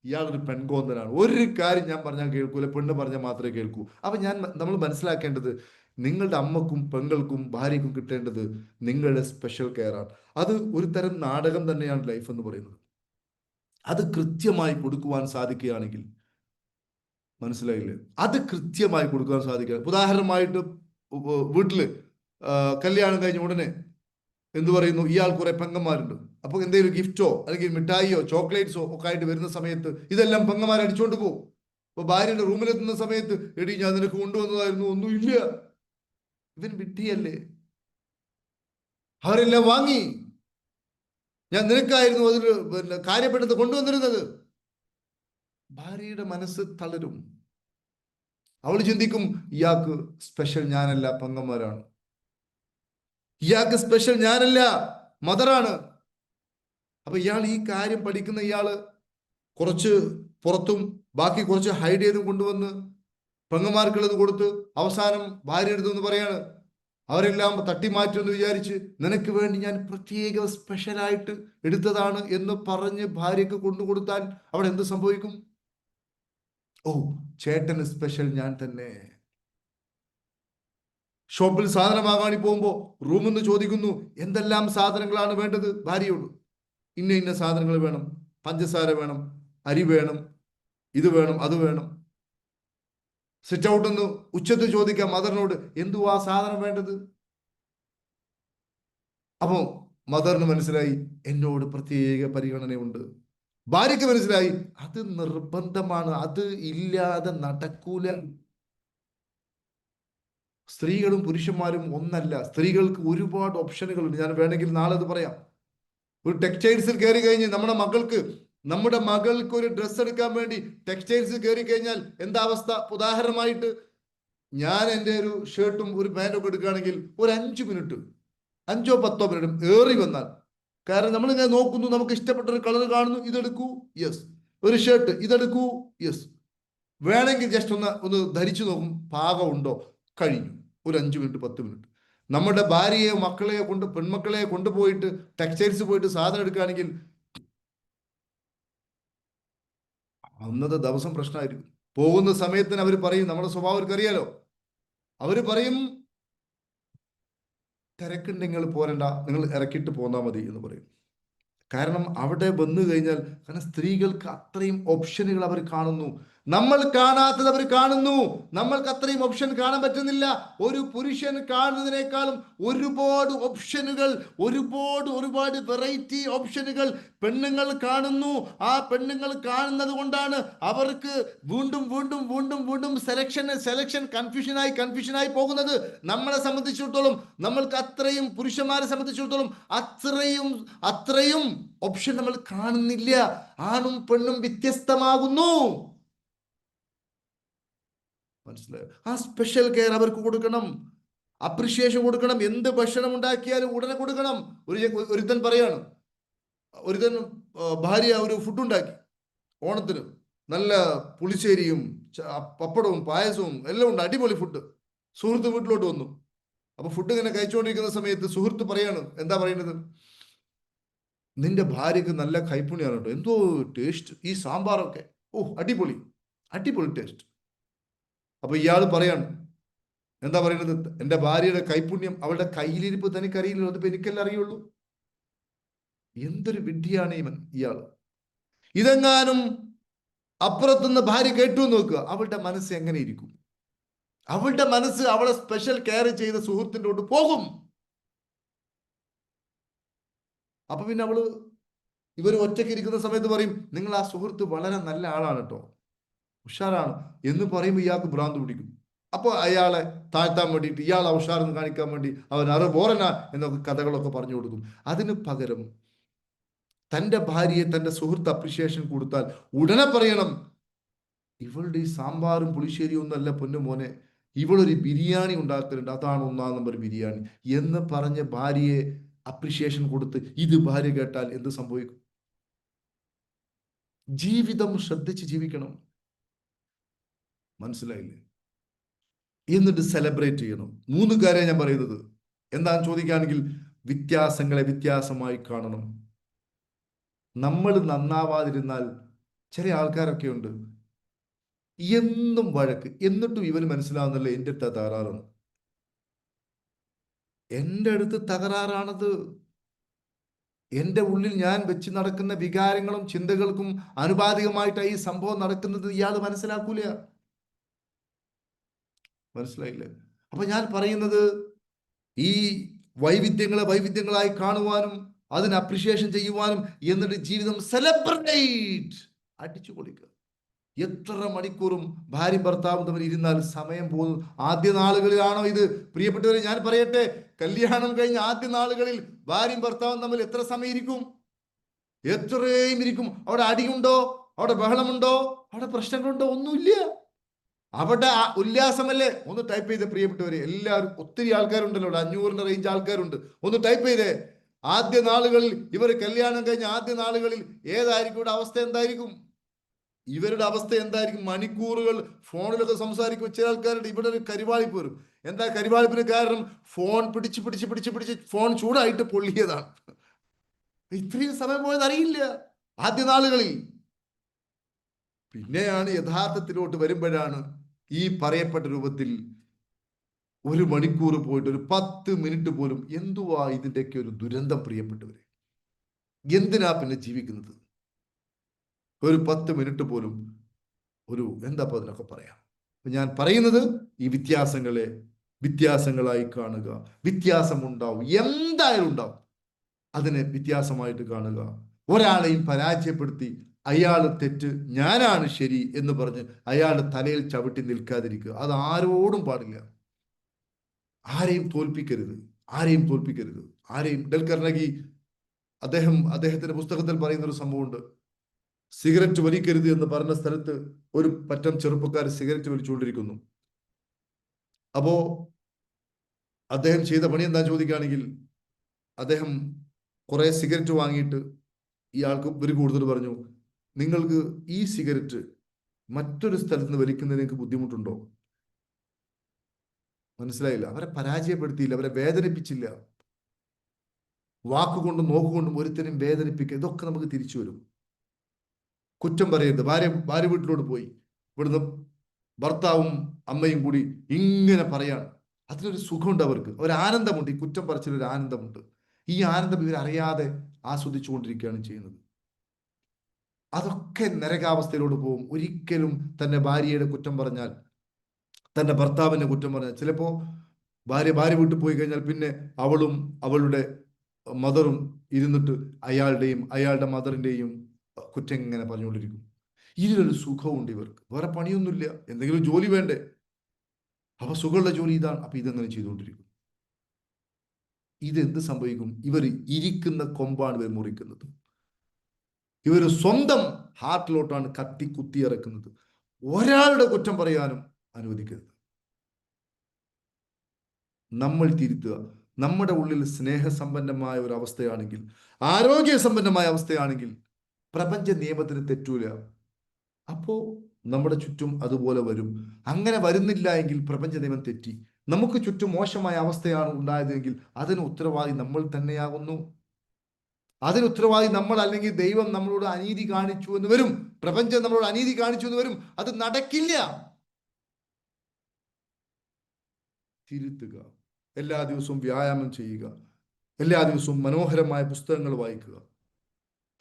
ഇയാളൊരു പെൺകോന്തനാണ്, ഒരു കാര്യം ഞാൻ പറഞ്ഞാൽ കേൾക്കൂല, പെണ്ണ് പറഞ്ഞാൽ മാത്രമേ കേൾക്കൂ. അപ്പൊ നമ്മൾ മനസ്സിലാക്കേണ്ടത്, നിങ്ങളുടെ അമ്മക്കും പെങ്ങൾക്കും ഭാര്യക്കും കിട്ടേണ്ടത് നിങ്ങളുടെ സ്പെഷ്യൽ കെയർ ആണ്. അത് ഒരു തരം നാടകം തന്നെയാണ് ലൈഫ് എന്ന് പറയുന്നത്. അത് കൃത്യമായി കൊടുക്കുവാൻ സാധിക്കുകയാണെങ്കിൽ, മനസ്സിലായില്ലേ, അത് കൃത്യമായി കൊടുക്കുവാൻ സാധിക്കുക. ഉദാഹരണമായിട്ട് വീട്ടില് കല്യാണം കഴിഞ്ഞ ഉടനെ എന്തു പറയുന്നു, ഇയാൾ കുറെ പെങ്ങന്മാരുണ്ട്. അപ്പൊ എന്തെങ്കിലും ഗിഫ്റ്റോ അല്ലെങ്കിൽ മിഠായിയോ ചോക്ലേറ്റ്സോ ഒക്കെ ആയിട്ട് വരുന്ന സമയത്ത് ഇതെല്ലാം പെങ്ങന്മാർ അടിച്ചോണ്ട് പോകും. അപ്പൊ ഭാര്യയുടെ റൂമിലെത്തുന്ന സമയത്ത്, എടി ഞാൻ നിനക്ക് കൊണ്ടുവന്നതായിരുന്നു, ഒന്നുമില്ല. ഇവൻ വിഡ്ഢിയല്ലേ, അവരെല്ലാം വാങ്ങി, ഞാൻ നിനക്കായിരുന്നു അതിൽ കാര്യപ്പെട്ടത് കൊണ്ടുവന്നിരുന്നത്. ഭാര്യയുടെ മനസ്സ് തളരും. അവൾ ചിന്തിക്കും, ഇയാൾക്ക് സ്പെഷ്യൽ ഞാനല്ല, പെങ്ങന്മാരാണ്. ഇയാൾക്ക് സ്പെഷ്യൽ ഞാനല്ല, മദറാണ്. അപ്പൊ ഇയാൾ ഈ കാര്യം പഠിക്കുന്ന ഇയാള് കുറച്ച് പുറത്തും ബാക്കി കുറച്ച് ഹൈഡ് ചെയ്തും കൊണ്ടുവന്ന് പെങ്ങന്മാർക്കുള്ളത് കൊടുത്ത് അവസാനം ഭാര്യ എടുത്തെന്ന് പറയാണ്, അവരെല്ലാം തട്ടിമാറ്റുമെന്ന് വിചാരിച്ച് നിനക്ക് വേണ്ടി ഞാൻ പ്രത്യേക സ്പെഷ്യലായിട്ട് എടുത്തതാണ് എന്ന് പറഞ്ഞ് ഭാര്യക്ക് കൊണ്ടുകൊടുത്താൽ അവിടെ എന്ത് സംഭവിക്കും? ഓ, ചേട്ടന് സ്പെഷ്യൽ ഞാൻ തന്നെ. ഷോപ്പിൽ സാധനം വാങ്ങാൻ പോകുമ്പോൾ റൂമിൽ നിന്ന് ചോദിക്കുന്നു, എന്തെല്ലാം സാധനങ്ങളാണ് വേണ്ടത് ഭാര്യയോട്. ഇന്ന ഇന്ന സാധനങ്ങൾ വേണം, പഞ്ചസാര വേണം, അരി വേണം, ഇത് വേണം, അത് വേണം. സിറ്റ് ഔട്ട് നിന്ന് ഉച്ചത്തിൽ ചോദിക്കാം മദറിനോട്, എന്തുവാ സാധനം വേണ്ടത്. അപ്പോ മദറിന് മനസ്സിലായി, എന്നോട് പ്രത്യേക പരിഗണനയുണ്ട്. ഭാര്യയ്ക്ക് മനസ്സിലായി, അത് നിർബന്ധമാണ്, അത് ഇല്ലാതെ നടക്കൂല. സ്ത്രീകളും പുരുഷന്മാരും ഒന്നല്ല. സ്ത്രീകൾക്ക് ഒരുപാട് ഓപ്ഷനുകളുണ്ട്. ഞാൻ വേണമെങ്കിൽ നാളെ അത് പറയാം. ഒരു ടെക്സ്റ്റൈൽസിൽ കയറി കഴിഞ്ഞ് നമ്മുടെ മകൾക്ക് ഒരു ഡ്രസ്സ് എടുക്കാൻ വേണ്ടി ടെക്സ്റ്റൈൽസിൽ കയറി കഴിഞ്ഞാൽ എന്താ അവസ്ഥ? ഉദാഹരണമായിട്ട് ഞാൻ എൻ്റെ ഒരു ഷർട്ടും ഒരു പാൻറ്റും ഒക്കെ എടുക്കുകയാണെങ്കിൽ ഒരു 5 മിനിറ്റ്, 5-10 മിനിറ്റ് ഏറി വന്നാൽ. കാരണം നമ്മളിങ്ങനെ നോക്കുന്നു, നമുക്ക് ഇഷ്ടപ്പെട്ട ഒരു കളർ കാണുന്നു, ഇതെടുക്കൂ, യെസ്. ഒരു ഷർട്ട് ഇതെടുക്കൂ, യെസ്. വേണമെങ്കിൽ ജസ്റ്റ് ഒന്ന് ധരിച്ചു നോക്കും, പാകമുണ്ടോ, കഴിഞ്ഞു. ഒരു 5 മിനിറ്റ് 10 മിനിറ്റ്. നമ്മുടെ ഭാര്യയെ പെൺമക്കളെ കൊണ്ടുപോയിട്ട് ടെക്സ്റ്റൈൽസ് പോയിട്ട് സാധനം എടുക്കുകയാണെങ്കിൽ അന്നത്തെ ദിവസം പ്രശ്നമായിരിക്കും. പോകുന്ന സമയത്തിന് അവർ പറയും, നമ്മുടെ സ്വഭാവം അവർക്ക് അറിയാലോ, അവര് പറയും, തിരക്കുണ്ടെങ്കിൽ പോരണ്ട, നിങ്ങൾ ഇറക്കിയിട്ട് പോന്നാൽ മതി എന്ന് പറയും. കാരണം അവിടെ വന്നു കഴിഞ്ഞാൽ, കാരണം സ്ത്രീകൾക്ക് അത്രയും ഓപ്ഷനുകൾ അവർ കാണുന്നു, നമ്മൾ കാണാത്തത് അവർ കാണുന്നു. നമ്മൾക്ക് അത്രയും ഓപ്ഷൻ കാണാൻ പറ്റുന്നില്ല. ഒരു പുരുഷൻ കാണുന്നതിനേക്കാളും ഒരുപാട് ഓപ്ഷനുകൾ, ഒരുപാട് വെറൈറ്റി ഓപ്ഷനുകൾ പെണ്ണുങ്ങൾ കാണുന്നു. ആ പെണ്ണുങ്ങൾ കാണുന്നത് കൊണ്ടാണ് അവർക്ക് വീണ്ടും സെലക്ഷൻ കൺഫ്യൂഷനായി പോകുന്നത്. നമ്മളെ സംബന്ധിച്ചിടത്തോളം, നമ്മൾക്ക് അത്രയും, പുരുഷന്മാരെ സംബന്ധിച്ചിടത്തോളം അത്രയും ഓപ്ഷൻ നമ്മൾ കാണുന്നില്ല. ആണും പെണ്ണും വ്യത്യസ്തമാകുന്നു. മനസ്സിലായോ? ആ സ്പെഷ്യൽ കെയർ അവർക്ക് കൊടുക്കണം, അപ്രിഷിയേഷൻ കൊടുക്കണം. എന്ത് ഭക്ഷണം ഉണ്ടാക്കിയാലും ഉടനെ കൊടുക്കണം. ഒരുത്തൻ പറയാണ്, ഒരുത്തൻ ഭാര്യ ഒരു ഫുഡ് ഉണ്ടാക്കി ഓണത്തിന്, നല്ല പുളിശ്ശേരിയും പപ്പടവും പായസവും എല്ലാം ഉണ്ട്, അടിപൊളി ഫുഡ്. സുഹൃത്ത് വീട്ടിലോട്ട് വന്നു. അപ്പൊ ഫുഡ് ഇങ്ങനെ കഴിച്ചുകൊണ്ടിരിക്കുന്ന സമയത്ത് സുഹൃത്ത് പറയാണ്, എന്താ പറയുന്നത്, നിന്റെ ഭാര്യക്ക് നല്ല കൈപ്പുണ്യാണ് കേട്ടോ, എന്തോ ടേസ്റ്റ്, ഈ സാമ്പാറൊക്കെ, ഓ അടിപൊളി ടേസ്റ്റ്. അപ്പൊ ഇയാൾ പറയാണ്, എന്താ പറയുന്നത്, എൻ്റെ ഭാര്യയുടെ കൈപുണ്യം, അവളുടെ കയ്യിലിരിപ്പ് തനിക്കറിയില്ലല്ലോ, അതിപ്പോ എനിക്കെല്ലാം അറിയുള്ളൂ. എന്തൊരു വിഡ്ഢിയാണ് ഇയാള്. ഇതെങ്ങാനും അപ്പുറത്തുനിന്ന് ഭാര്യ കേട്ടു നോക്കുക, അവളുടെ മനസ്സ് എങ്ങനെ ഇരിക്കും? അവളുടെ മനസ്സ് അവളെ സ്പെഷ്യൽ കെയർ ചെയ്ത സുഹൃത്തിൻ്റെ കൊണ്ട് പോകും. അപ്പൊ പിന്നെ ഇവർ ഒറ്റയ്ക്ക് ഇരിക്കുന്ന സമയത്ത് പറയും, നിങ്ങൾ ആ സുഹൃത്ത് വളരെ നല്ല ആളാണ് കേട്ടോ, ഉഷാറാണ് എന്ന് പറയുമ്പോൾ ഇയാൾക്ക് ഭ്രാന്ത് പിടിക്കും. അപ്പോൾ അയാളെ താഴ്ത്താൻ വേണ്ടിയിട്ട്, ഇയാളെ ഉഷാറെന്ന് കാണിക്കാൻ വേണ്ടി അവൻ ബോറന എന്നൊക്കെ കഥകളൊക്കെ പറഞ്ഞു കൊടുക്കും. അതിന് പകരം തൻ്റെ ഭാര്യയെ തൻ്റെ സുഹൃത്ത് അപ്രിഷിയേഷൻ കൊടുത്താൽ ഉടനെ പറയണം, ഇവളുടെ ഈ സാമ്പാറും പുളിശ്ശേരിയും ഒന്നല്ല പൊന്നു മോനെ, ഇവളൊരു ബിരിയാണി ഉണ്ടാക്കുന്നുണ്ട്, അതാണ് 1-ാം നമ്പർ ബിരിയാണി എന്ന് പറഞ്ഞ് ഭാര്യയെ അപ്രിഷിയേഷൻ കൊടുത്ത് ഇത് ഭാര്യ കേട്ടാൽ എന്ത് സംഭവിക്കും? ജീവിതം ശ്രദ്ധിച്ച് ജീവിക്കണം, മനസ്സിലായില്ലേ? എന്നിട്ട് സെലിബ്രേറ്റ് ചെയ്യണം. 3 കാര്യം ഞാൻ പറയുന്നത്. എന്താന്ന് ചോദിക്കുകയാണെങ്കിൽ, വ്യത്യാസങ്ങളെ വ്യത്യാസമായി കാണണം. നമ്മൾ നന്നാവാതിരുന്നാൽ, ചില ആൾക്കാരൊക്കെ ഉണ്ട് എന്നും വഴക്ക്, എന്നിട്ടും ഇവന് മനസ്സിലാവുന്നില്ല എൻ്റെ അടുത്ത് തകരാറാണ്. എൻ്റെ അടുത്ത് തകരാറാണത്. എൻ്റെ ഉള്ളിൽ ഞാൻ വെച്ച് നടക്കുന്ന വികാരങ്ങളും ചിന്തകൾക്കും അനുപാതികമായിട്ടാണ് ഈ സംഭവം നടക്കുന്നത്. ഇയാൾ മനസ്സിലാക്കൂല. മനസ്സിലായില്ലേ? അപ്പൊ ഞാൻ പറയുന്നത്, ഈ വൈവിധ്യങ്ങളെ വൈവിധ്യങ്ങളായി കാണുവാനും അതിന് അപ്രിഷിയേഷൻ ചെയ്യുവാനും, എന്നിട്ട് ജീവിതം സെലിബ്രേറ്റ്, അടിച്ചു പൊളിക്കുക. എത്ര മണിക്കൂറും ഭാര്യ ഭർത്താവും തമ്മിൽ ഇരുന്നാൽ സമയം പോകുന്നു. ആദ്യ നാളുകളിലാണോ ഇത്? പ്രിയപ്പെട്ടവരെ, ഞാൻ പറയട്ടെ, കല്യാണം കഴിഞ്ഞ ആദ്യ നാളുകളിൽ ഭാര്യയും ഭർത്താവും തമ്മിൽ എത്ര സമയം ഇരിക്കും? എത്രയും ഇരിക്കും. അവിടെ അടിയുണ്ടോ? അവിടെ ബഹളമുണ്ടോ? അവിടെ പ്രശ്നങ്ങളുണ്ടോ? ഒന്നുമില്ല. അവിടെ ഉല്ലാസമല്ലേ? ഒന്ന് ടൈപ്പ് ചെയ്തേ പ്രിയപ്പെട്ടവരെ, എല്ലാവരും. ഒത്തിരി ആൾക്കാരുണ്ടല്ലോ ഇവിടെ, 500-ന്റെ റേഞ്ച് ആൾക്കാരുണ്ട്. ഒന്ന് ടൈപ്പ് ചെയ്തേ. ആദ്യ നാളുകളിൽ, ഇവർ കല്യാണം കഴിഞ്ഞ ആദ്യ നാളുകളിൽ ഏതായിരിക്കും ഇവിടെ അവസ്ഥ? എന്തായിരിക്കും ഇവരുടെ അവസ്ഥ? എന്തായിരിക്കും? മണിക്കൂറുകൾ ഫോണിലൊക്കെ സംസാരിക്കും. ചില ആൾക്കാരുടെ ഇവിടെ ഒരു കരിവാളിപ്പ് വരും. എന്താ കരിവാളിപ്പിന് കാരണം? ഫോൺ പിടിച്ച് പിടിച്ച് പിടിച്ച് പിടിച്ച് ഫോൺ ചൂടായിട്ട് പൊള്ളിയതാണ്. ഇത്രയും സമയം പോയത് അറിയില്ല ആദ്യ നാളുകളിൽ. പിന്നെയാണ് യഥാർത്ഥത്തിലോട്ട് വരുമ്പോഴാണ് ഈ പറയപ്പെട്ട രൂപത്തിൽ 1 മണിക്കൂർ പോയിട്ട് ഒരു 10 മിനിറ്റ് പോലും, എന്തുവാ ഇതിൻ്റെയൊക്കെ ഒരു ദുരന്തം പ്രിയപ്പെട്ടവരെ? എന്തിനാ പിന്നെ ജീവിക്കുന്നത്? ഒരു 10 മിനിറ്റ് പോലും ഒരു എന്താ അതിനൊക്കെ പറയാം. ഞാൻ പറയുന്നത്, ഈ വ്യത്യാസങ്ങളെ വ്യത്യാസങ്ങളായി കാണുക. വ്യത്യാസമുണ്ടാവും, എന്തായാലും ഉണ്ടാവും. അതിനെ വ്യത്യാസമായിട്ട് കാണുക. ഒരാളെയും പരാജയപ്പെടുത്തി അയാൾ തെറ്റ്, ഞാനാണ് ശരി എന്ന് പറഞ്ഞ് അയാളുടെ തലയിൽ ചവിട്ടി നിൽക്കാതിരിക്കുക. അത് ആരോടും പാടില്ല. ആരെയും തോൽപ്പിക്കരുത്, ആരെയും തോൽപ്പിക്കരുത്, ആരെയും. ഡെൽ കർണഗി അദ്ദേഹത്തിന്റെ പുസ്തകത്തിൽ പറയുന്ന ഒരു സംഭവമുണ്ട്. സിഗരറ്റ് വലിക്കരുത് എന്ന് പറഞ്ഞ സ്ഥലത്ത് ഒരു പറ്റം ചെറുപ്പക്കാർ സിഗരറ്റ് വലിച്ചുകൊണ്ടിരിക്കുന്നു. അപ്പോ അദ്ദേഹം ചെയ്ത പണി എന്താ ചോദിക്കുകയാണെങ്കിൽ, അദ്ദേഹം കുറെ സിഗരറ്റ് വാങ്ങിയിട്ട് ഇയാൾക്ക് ഒരു കൂടുതൽ പറഞ്ഞു, നിങ്ങൾക്ക് ഈ സിഗരറ്റ് മറ്റൊരു സ്ഥലത്ത് നിന്ന് വലിക്കുന്നതിന് നിങ്ങൾക്ക് ബുദ്ധിമുട്ടുണ്ടോ? മനസ്സിലായില്ല. അവരെ പരാജയപ്പെടുത്തിയില്ല, അവരെ വേദനിപ്പിച്ചില്ല. വാക്കുകൊണ്ടും നോക്കുകൊണ്ടും ഒരുത്തരും വേദനിപ്പിക്കുക. ഇതൊക്കെ നമുക്ക് തിരിച്ചു വരും. കുറ്റം പറയരുത്. ഭാര്യ വീട്ടിലോട്ട് പോയി, ഇവിടുന്ന് ഭർത്താവും അമ്മയും കൂടി ഇങ്ങനെ പറയാണ്. അതിലൊരു സുഖമുണ്ട്, അവർക്ക് ഒരു ആനന്ദമുണ്ട്. ഈ കുറ്റം പറച്ചിലൊരു ആനന്ദമുണ്ട്. ഈ ആനന്ദം ഇവരറിയാതെ ആസ്വദിച്ചുകൊണ്ടിരിക്കുകയാണ് ചെയ്യുന്നത്. അതൊക്കെ നരകാവസ്ഥയിലോട്ട് പോകും. ഒരിക്കലും തന്റെ ഭാര്യയുടെ കുറ്റം പറഞ്ഞാൽ, തന്റെ ഭർത്താവിന്റെ കുറ്റം പറഞ്ഞാൽ, ചിലപ്പോ ഭാര്യ വീട്ടിൽ പോയി കഴിഞ്ഞാൽ പിന്നെ അവളും അവളുടെ മദറും ഇരുന്നിട്ട് അയാളുടെ മദറിന്റെയും കുറ്റം ഇങ്ങനെ പറഞ്ഞുകൊണ്ടിരിക്കും. ഇതിലൊരു സുഖമുണ്ട് ഇവർക്ക്. വേറെ പണിയൊന്നുമില്ല, എന്തെങ്കിലും ജോലി വേണ്ടേ? അപ്പൊ സുഖമുള്ള ജോലി ഇതാണ്. അപ്പൊ ഇതെങ്ങനെ ചെയ്തുകൊണ്ടിരിക്കും. ഇതെന്ത് സംഭവിക്കും? ഇവർ ഇരിക്കുന്ന കൊമ്പാണ് ഇവർ മുറിക്കുന്നത്. ഇവർ സ്വന്തം ഹാർട്ടിലോട്ടാണ് കത്തി കുത്തിയിറക്കുന്നത്. ഒരാളുടെ കുറ്റം പറയാനും അനുവദിക്കരുത്. നമ്മൾ തിരുത്തുക. നമ്മുടെ ഉള്ളിൽ സ്നേഹസമ്പന്നമായ ഒരു അവസ്ഥയാണെങ്കിൽ, ആരോഗ്യസമ്പന്നമായ അവസ്ഥയാണെങ്കിൽ, പ്രപഞ്ച നിയമത്തിന് തെറ്റൂല. അപ്പോ നമ്മുടെ ചുറ്റും അതുപോലെ വരും. അങ്ങനെ വരുന്നില്ല എങ്കിൽ പ്രപഞ്ച നിയമം തെറ്റി. നമുക്ക് ചുറ്റും മോശമായ അവസ്ഥയാണ് ഉണ്ടായതെങ്കിൽ അതിന് ഉത്തരവാദി നമ്മൾ തന്നെയാകുന്നു. അതിന് ഉത്തരവാദി നമ്മൾ, അല്ലെങ്കിൽ ദൈവം നമ്മളോട് അനീതി കാണിച്ചു എന്ന് വരും. പ്രപഞ്ചം നമ്മളോട് അനീതി കാണിച്ചു എന്ന് വരും. അത് നടക്കില്ല. തിരുത്തുക. എല്ലാ ദിവസവും വ്യായാമം ചെയ്യുക. എല്ലാ ദിവസവും മനോഹരമായ പുസ്തകങ്ങൾ വായിക്കുക.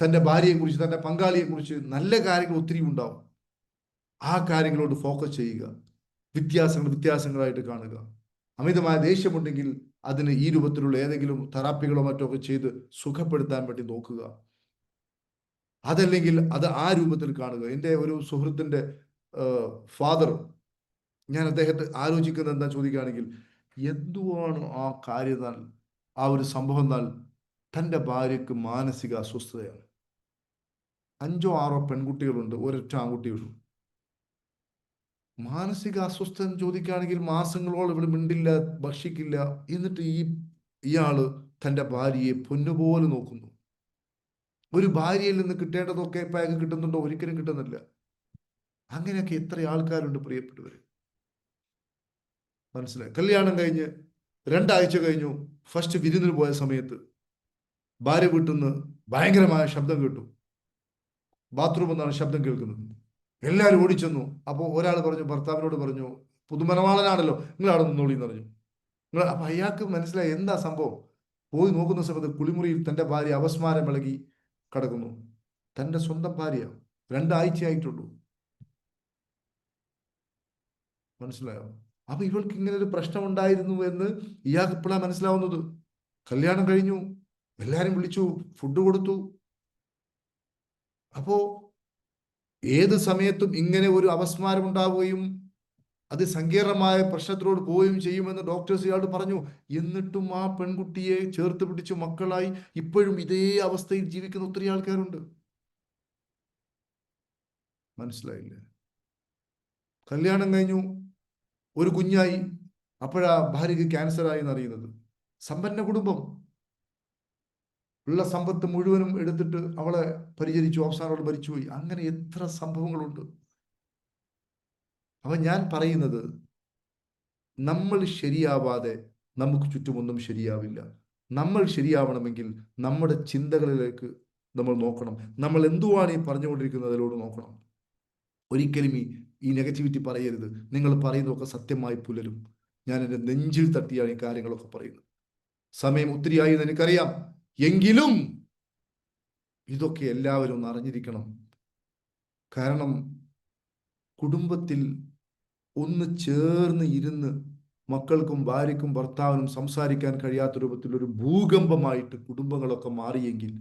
തൻ്റെ ഭാര്യയെക്കുറിച്ച്, തൻ്റെ പങ്കാളിയെക്കുറിച്ച് നല്ല കാര്യങ്ങൾ ഒത്തിരി ഉണ്ടാവും. ആ കാര്യങ്ങളോട് ഫോക്കസ് ചെയ്യുക. വ്യത്യാസങ്ങളായിട്ട് കാണുക. അമിതമായ ദേഷ്യമുണ്ടെങ്കിൽ അതിന് ഈ രൂപത്തിലുള്ള ഏതെങ്കിലും തെറാപ്പികളോ മറ്റോ ഒക്കെ ചെയ്ത് സുഖപ്പെടുത്താൻ വേണ്ടി നോക്കുക. അതല്ലെങ്കിൽ അത് ആ രൂപത്തിൽ കാണുക. എൻ്റെ ഒരു സുഹൃത്തിൻ്റെ ഫാദർ, ഞാൻ അദ്ദേഹത്തെ ആലോചിക്കുന്നത് എന്താ ചോദിക്കുകയാണെങ്കിൽ, എന്തുവാണ് ആ കാര്യം എന്നാൽ, ആ ഒരു സംഭവം എന്നാൽ തൻ്റെ ഭാര്യയ്ക്ക് മാനസിക അസ്വസ്ഥതയാണ്. 5 or 6 പെൺകുട്ടികളുണ്ട്, ഒരൊറ്റ ആൺകുട്ടിയുള്ളൂ. മാനസിക അസ്വസ്ഥത എന്ന് ചോദിക്കുകയാണെങ്കിൽ മാസങ്ങളോളം ഇവിടെ മിണ്ടില്ല, ഭക്ഷിക്കില്ല. എന്നിട്ട് ഇയാള് തൻ്റെ ഭാര്യയെ പൊന്നുപോലെ നോക്കുന്നു. ഒരു ഭാര്യയിൽ നിന്ന് കിട്ടേണ്ടതൊക്കെ ഇപ്പം അയാൾക്ക് കിട്ടുന്നുണ്ടോ? ഒരിക്കലും കിട്ടുന്നില്ല. അങ്ങനെയൊക്കെ എത്ര ആൾക്കാരുണ്ട് പ്രിയപ്പെട്ടവര്. മനസ്സിലായി? കല്യാണം കഴിഞ്ഞ് 2 ആഴ്ച കഴിഞ്ഞു, ഫസ്റ്റ് വിരുന്നിന് പോയ സമയത്ത് ഭാര്യ വീട്ടിൽ നിന്ന് ഭയങ്കരമായ ശബ്ദം കേട്ടു. ബാത്റൂമിൽ നിന്നാണ് ശബ്ദം കേൾക്കുന്നത്. എല്ലാവരും ഓടിച്ചെന്നു. അപ്പോൾ ഒരാൾ പറഞ്ഞു, ഭർത്താവിനോട് പറഞ്ഞു, പുതുമണവാളനാണല്ലോ, നിങ്ങൾ അവിടെ നിന്നോളി എന്ന് പറഞ്ഞു. അപ്പൊ അയാൾക്ക് മനസ്സിലായി എന്താ സംഭവം. പോയി നോക്കുന്ന സമയത്ത് കുളിമുറിയിൽ തൻ്റെ ഭാര്യ അപസ്മാരം ഇളകി കിടക്കുന്നു. തൻ്റെ സ്വന്തം ഭാര്യ, 2 ആഴ്ചയായിട്ടുള്ളൂ. മനസ്സിലായോ? അപ്പൊ ഇവൾക്ക് ഇങ്ങനെ ഒരു പ്രശ്നം ഉണ്ടായിരുന്നു എന്ന് ഇയാൾക്ക് ഇപ്പോഴാണ് മനസ്സിലാവുന്നത്. കല്യാണം കഴിഞ്ഞു, എല്ലാരും വിളിച്ചു, ഫുഡ് കൊടുത്തു. അപ്പോ ഏത് സമയത്തും ഇങ്ങനെ ഒരു അപസ്മാരം ഉണ്ടാവുകയും അത് സങ്കീർണമായ പ്രശ്നത്തിലോട് പോവുകയും ചെയ്യുമെന്ന് ഡോക്ടേഴ്സ് ഇയാളോട് പറഞ്ഞു. എന്നിട്ടും ആ പെൺകുട്ടിയെ ചേർത്ത് പിടിച്ചു മക്കളായി ഇപ്പോഴും ഇതേ അവസ്ഥയിൽ ജീവിക്കുന്ന ഒത്തിരി ആൾക്കാരുണ്ട്. മനസ്സിലായില്ലേ? കല്യാണം കഴിഞ്ഞു, ഒരു കുഞ്ഞായി, അപ്പോഴാ ഭാര്യയ്ക്ക് ക്യാൻസർ ആയി എന്നറിയുന്നത്. സമ്പന്ന കുടുംബം, ഉള്ള സമ്പത്ത് മുഴുവനും എടുത്തിട്ട് അവളെ പരിചരിച്ചു, അവസാനം അവൾ മരിച്ചുപോയി. അങ്ങനെ എത്ര സംഭവങ്ങളുണ്ട്. അപ്പൊ ഞാൻ പറയുന്നത്, നമ്മൾ ശരിയാവാതെ നമുക്ക് ചുറ്റുമൊന്നും ശരിയാവില്ല. നമ്മൾ ശരിയാവണമെങ്കിൽ നമ്മുടെ ചിന്തകളിലേക്ക് നമ്മൾ നോക്കണം. നമ്മൾ എന്തുവാണ് ഈ പറഞ്ഞുകൊണ്ടിരിക്കുന്നത് അതിലോട് നോക്കണം. ഒരിക്കലും ഈ നെഗറ്റിവിറ്റി പറയരുത്. നിങ്ങൾ പറയുന്നതൊക്കെ സത്യമായി പുലരും. ഞാൻ എൻ്റെ നെഞ്ചിൽ തട്ടിയാണ് ഈ കാര്യങ്ങളൊക്കെ പറയുന്നത്. സമയം ഒത്തിരിയായി എന്ന് എനിക്കറിയാം. എങ്കിലും ഇതൊക്കെ എല്ലാവരും ഒന്ന് അറിഞ്ഞിരിക്കണം. കാരണം കുടുംബത്തിൽ ഒന്ന് ചേർന്ന് ഇരുന്ന് മക്കൾക്കും ഭാര്യയ്ക്കും ഭർത്താവിനും സംസാരിക്കാൻ കഴിയാത്ത രൂപത്തിൽ ഒരു ഭൂകമ്പമായിട്ട് കുടുംബങ്ങളൊക്കെ മാറിയെങ്കിൽ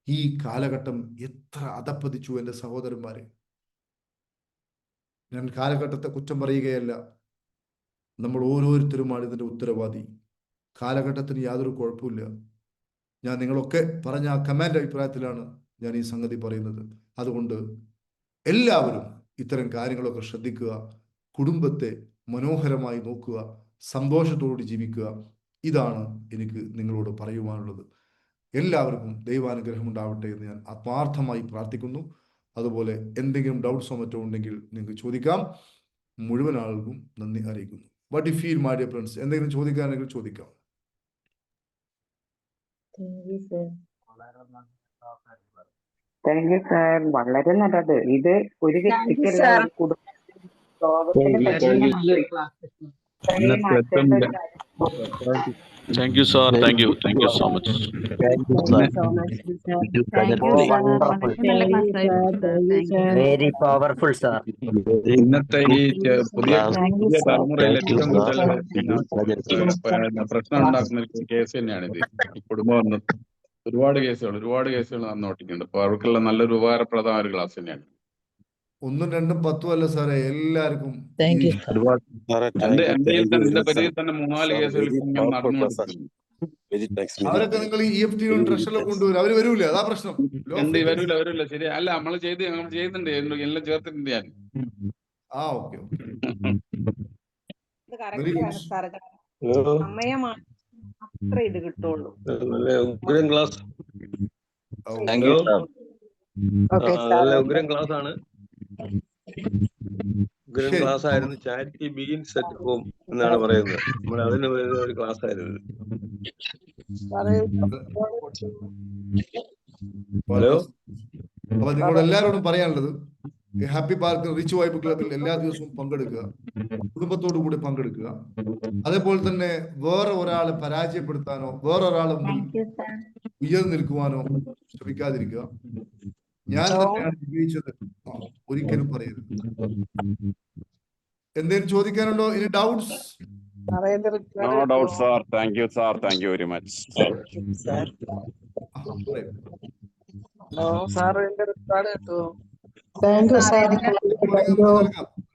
ഈ കാലഘട്ടം എത്ര അധപ്പതിച്ചു എൻ്റെ സഹോദരന്മാരെ. ഞാൻ കാലഘട്ടത്തെ കുറ്റം പറയുകയല്ല, നമ്മൾ ഓരോരുത്തരുമാണ് ഇതിൻ്റെ ഉത്തരവാദി. കാലഘട്ടത്തിന് യാതൊരു കുഴപ്പമില്ല. ഞാൻ നിങ്ങളൊക്കെ പറഞ്ഞ ആ കമാൻഡ് അഭിപ്രായത്തിലാണ് ഞാൻ ഈ സംഗതി പറയുന്നത്. അതുകൊണ്ട് എല്ലാവരും ഇത്തരം കാര്യങ്ങളൊക്കെ ശ്രദ്ധിക്കുക. കുടുംബത്തെ മനോഹരമായി നോക്കുക, സന്തോഷത്തോടെ ജീവിക്കുക. ഇതാണ് എനിക്ക് നിങ്ങളോട് പറയുവാനുള്ളത്. എല്ലാവർക്കും ദൈവാനുഗ്രഹം ഉണ്ടാവട്ടെ എന്ന് ഞാൻ ആത്മാർത്ഥമായി പ്രാർത്ഥിക്കുന്നു. അതുപോലെ എന്തെങ്കിലും ഡൗട്ട്സോ മറ്റോ ഉണ്ടെങ്കിൽ നിങ്ങൾക്ക് ചോദിക്കാം. മുഴുവൻ ആൾക്കും നന്ദി അറിയിക്കുന്നു. What you feel my dear friends? എന്തെങ്കിലും ചോദിക്കാനെങ്കിൽ ചോദിക്കാം. താങ്ക് യു സാർ, വളരെ നല്ലത്. ഇത് ഒരു വ്യക്തിക്കല്ല, ഒരു കുടുംബത്തിന് മാറ്റേണ്ട ഒരു Thank you, sir. Thank you. Thank you so much. Thank you, sir. Very powerful, sir. ഇന്നത്തെ ഈ പുതിയ തലമുറയിൽ ഏറ്റവും കൂടുതൽ പ്രശ്നം ഉണ്ടാക്കുന്ന ഒരു കേസ് തന്നെയാണിത്. ഈ കുടുംബം ഒരുപാട് കേസുകൾ നടന്നുകൊണ്ടിരിക്കുന്നുണ്ട്. അപ്പൊ അവർക്കുള്ള നല്ലൊരു ഉപകാരപ്രദമായ ഒരു ക്ലാസ് തന്നെയാണ്. 1ഉം 2ഉം 10ഉം അല്ല സാറേ, എല്ലാവർക്കും. എന്റെ പരിധിയിൽ തന്നെ 3-4 കേസുകൾ നടന്നുകൊണ്ടിരിക്കുന്നു. അവരൊക്കെ നിങ്ങൾ EFT ട്രഷറിലൊക്കെ കൊണ്ടുവരും. അവര് വരൂല, അതാ പ്രശ്നം. വരൂല. ശരി, അല്ല നമ്മൾ ചെയ്യുന്നുണ്ട്, എല്ലാം ചേർത്തിട്ടുണ്ട് ഞാൻ. ഓക്കെ. സമയമാണ് അത്ര ഇത് കിട്ടുള്ളൂ. ഉഗ്രം ക്ലാസ് ആണ്. ഉഗ്രം ക്ലാസ് ആയിരുന്നു. ചാരിറ്റി ബിഗിൻസ് അറ്റ് ഹോം എന്നാണ് പറയുന്നത്. നമ്മൾ അതിന് വരുന്ന ഒരു ക്ലാസ് ആയിരുന്നു. ഹലോ. അപ്പൊ നിങ്ങളോട് എല്ലാവരോടും പറയാനുള്ളത്, ഹാപ്പി പാർക്ക് റിച്ച് വൈബ് ക്ലബിൽ എല്ലാ ദിവസവും പങ്കെടുക്കുക, കുടുംബത്തോടു കൂടി പങ്കെടുക്കുക. അതേപോലെ തന്നെ വേറെ ഒരാളെ പരാജയപ്പെടുത്താനോ വേറൊരാളെ മുന്നിൽ ഉയർന്നു നിൽക്കുവാനോ ശ്രമിക്കാതിരിക്കുക. ഞാൻ തന്നെയാണ് വിജയിച്ചത്. ഒരിക്കലും പറയരുത്. എന്തെങ്കിലും ചോദിക്കാനുണ്ടോ? ഇനി doubts? No doubt, sir. Thank you, sir. Thank you very much.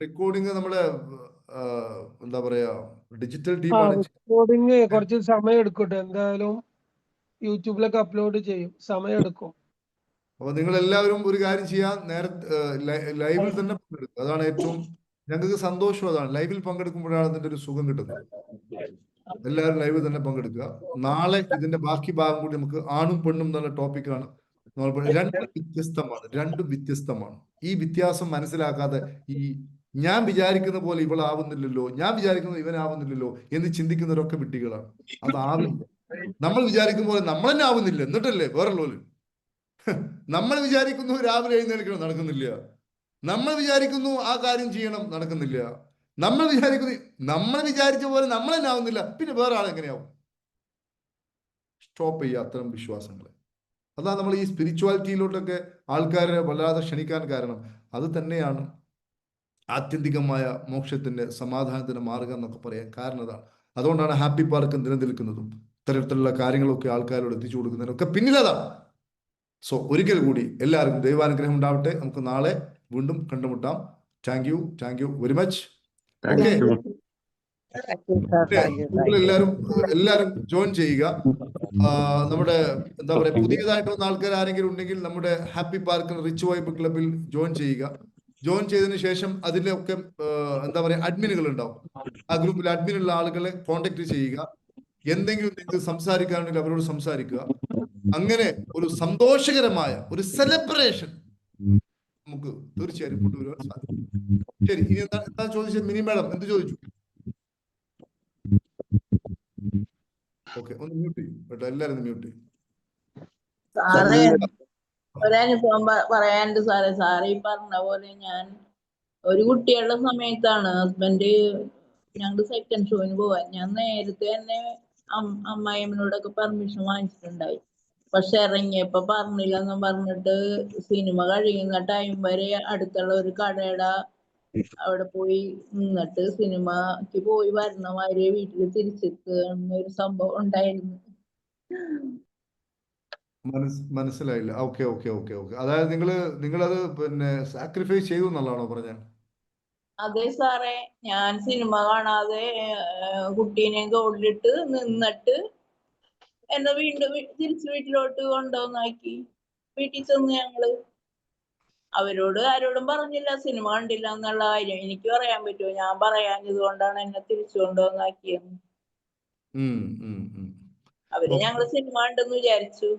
Recording നമ്മുടെ എന്താ പറയാ ഡിജിറ്റൽ ടീമാണ്. റെക്കോർഡിങ് കുറച്ച് സമയം എടുക്കട്ടെ, എന്തായാലും യൂട്യൂബിലൊക്കെ അപ്ലോഡ് ചെയ്യും, സമയം എടുക്കും. അപ്പൊ നിങ്ങൾ എല്ലാവരും ഒരു കാര്യം ചെയ്യാൻ, നേരത്തെ ലൈവിൽ തന്നെ പങ്കെടുക്കുക. അതാണ് ഏറ്റവും ഞങ്ങൾക്ക് സന്തോഷം. അതാണ് ലൈവിൽ പങ്കെടുക്കുമ്പോഴാണ് അതിന്റെ ഒരു സുഖം കിട്ടുന്നത്. എല്ലാവരും ലൈവിൽ തന്നെ പങ്കെടുക്കുക. നാളെ ഇതിന്റെ ബാക്കി ഭാഗം കൂടി നമുക്ക് ആണും പെണ്ണും എന്നുള്ള ടോപ്പിക്കാണ്. രണ്ടും വ്യത്യസ്തമാണ്. ഈ വ്യത്യാസം മനസ്സിലാക്കാതെ ഈ ഞാൻ വിചാരിക്കുന്ന പോലെ ഇവളാവുന്നില്ലല്ലോ, ഞാൻ വിചാരിക്കുന്നത് ഇവനാവുന്നില്ലല്ലോ എന്ന് ചിന്തിക്കുന്നവരൊക്കെ വിഡ്ഢികളാണ്. അതാവില്ല. നമ്മൾ വിചാരിക്കുന്ന പോലെ നമ്മൾ തന്നെ ആവുന്നില്ല, എന്നിട്ടല്ലേ വേറുള്ളവര്. നമ്മൾ വിചാരിക്കുന്നു രാവിലെ എഴുന്നേൽക്കണം, നടക്കുന്നില്ല. നമ്മൾ വിചാരിക്കുന്നു ആ കാര്യം ചെയ്യണം, നടക്കുന്നില്ല. നമ്മൾ വിചാരിച്ച പോലെ നമ്മൾ തന്നെ ആവുന്നില്ല, പിന്നെ വേറെ ആളെങ്ങനെയാവും? സ്റ്റോപ്പ് ചെയ്യുക അത്തരം വിശ്വാസങ്ങളെ. അതാണ് നമ്മൾ ഈ സ്പിരിച്വാലിറ്റിയിലോട്ടൊക്കെ ആൾക്കാരെ വല്ലാതെ ക്ഷണിക്കാൻ കാരണം. അത് തന്നെയാണ് ആത്യന്തികമായ മോക്ഷത്തിന്റെ സമാധാനത്തിന്റെ മാർഗം എന്നൊക്കെ പറയാൻ കാരണം അതാണ്. അതുകൊണ്ടാണ് ഹാപ്പി പാർക്ക് നിലനിൽക്കുന്നതും ഇത്തരത്തിലുള്ള കാര്യങ്ങളൊക്കെ ആൾക്കാരോട് എത്തിച്ചു കൊടുക്കുന്നതിനൊക്കെ പിന്നിലതാണ്. സോ ഒരിക്കൽ കൂടി എല്ലാവർക്കും ദൈവാനുഗ്രഹം ഉണ്ടാവട്ടെ. നമുക്ക് നാളെ വീണ്ടും കണ്ടുമുട്ടാം. Thank you very much. എല്ലാരും ജോയിൻ ചെയ്യുക. നമ്മുടെ എന്താ പറയാ, പുതിയതായിട്ടുള്ള ആൾക്കാർ ആരെങ്കിലും ഉണ്ടെങ്കിൽ നമ്മുടെ ഹാപ്പി പാർക്ക് റിച്ച് വൈബ് ക്ലബിൽ ജോയിൻ ചെയ്യുക. ജോയിൻ ചെയ്തതിനു ശേഷം അതിലൊക്കെ എന്താ പറയാ അഡ്മിനുകൾ ഉണ്ടാവും. ആ ഗ്രൂപ്പിൽ അഡ്മിനുള്ള ആളുകളെ കോണ്ടാക്ട് ചെയ്യുക. എന്തെങ്കിലും നിങ്ങൾക്ക് സംസാരിക്കാനുണ്ടെങ്കിൽ അവരോട് സംസാരിക്കുക. അങ്ങനെ ഒരു സന്തോഷകരമായ ഒരു സെലിബ്രേഷൻ നമുക്ക് തീർച്ചയായും കൊണ്ടുവരുവാൻ സാധിക്കും. ശരി, ഇനി എന്താ ചോദിച്ചത്? മിനി മാഡം എന്ത് ചോദിച്ചു? ഓക്കെ, ഒന്ന് മ്യൂട്ട് ചെയ്യും കേട്ടോ, എല്ലാരും മ്യൂട്ട് ചെയ്യും. ഒരനുഭവം പറയാനുണ്ട് സാറേ. സാറ് ഈ പറഞ്ഞ പോലെ ഞാൻ ഒരു കുട്ടികളുടെ സമയത്താണ് ഹസ്ബൻഡ് ഞങ്ങളുടെ സെക്കൻഡ് ഷോയിന് പോവാൻ. ഞാൻ നേരത്തെ തന്നെ അമ്മായിയമ്മനോടൊക്കെ പെർമിഷൻ വാങ്ങിച്ചിട്ടുണ്ടായി. പക്ഷെ ഇറങ്ങിയപ്പോ പറഞ്ഞില്ലെന്നും പറഞ്ഞിട്ട് സിനിമ കഴിയുന്ന ടൈം വരെ അടുത്തുള്ള ഒരു കടയുടെ അവിടെ പോയി നിന്നിട്ട് സിനിമക്ക് പോയി വരുന്ന മാതിരി വീട്ടിൽ തിരിച്ചെത്തുന്ന ഒരു സംഭവം ഉണ്ടായിരുന്നു. മനസ്സിലായില്ല. ഓക്കെ. അതായത് നിങ്ങളത് പിന്നെ സാക്രിഫൈസ് ചെയ്തു എന്നുള്ളതാണോ പറഞ്ഞത്? അതെ സാറേ, ഞാൻ സിനിമ കാണാതെ കുട്ടീനെ തോളിലിട്ട് നിന്നിട്ട് എന്നെ വീണ്ടും തിരിച്ചു വീട്ടിലോട്ട് കൊണ്ടുവന്നാക്കി. വീട്ടിൽ ചെന്ന് ഞങ്ങള് അവരോട് ആരോടും പറഞ്ഞില്ല സിനിമ കണ്ടില്ല എന്നുള്ള കാര്യം. എനിക്ക് പറയാൻ പറ്റുമോ? ഞാൻ പറയാഞ്ഞത് കൊണ്ടാണ് എന്നെ തിരിച്ചു കൊണ്ടുവന്നാക്കിയത്. അവര് ഞങ്ങള് സിനിമ കണ്ടെന്ന് വിചാരിച്ചു.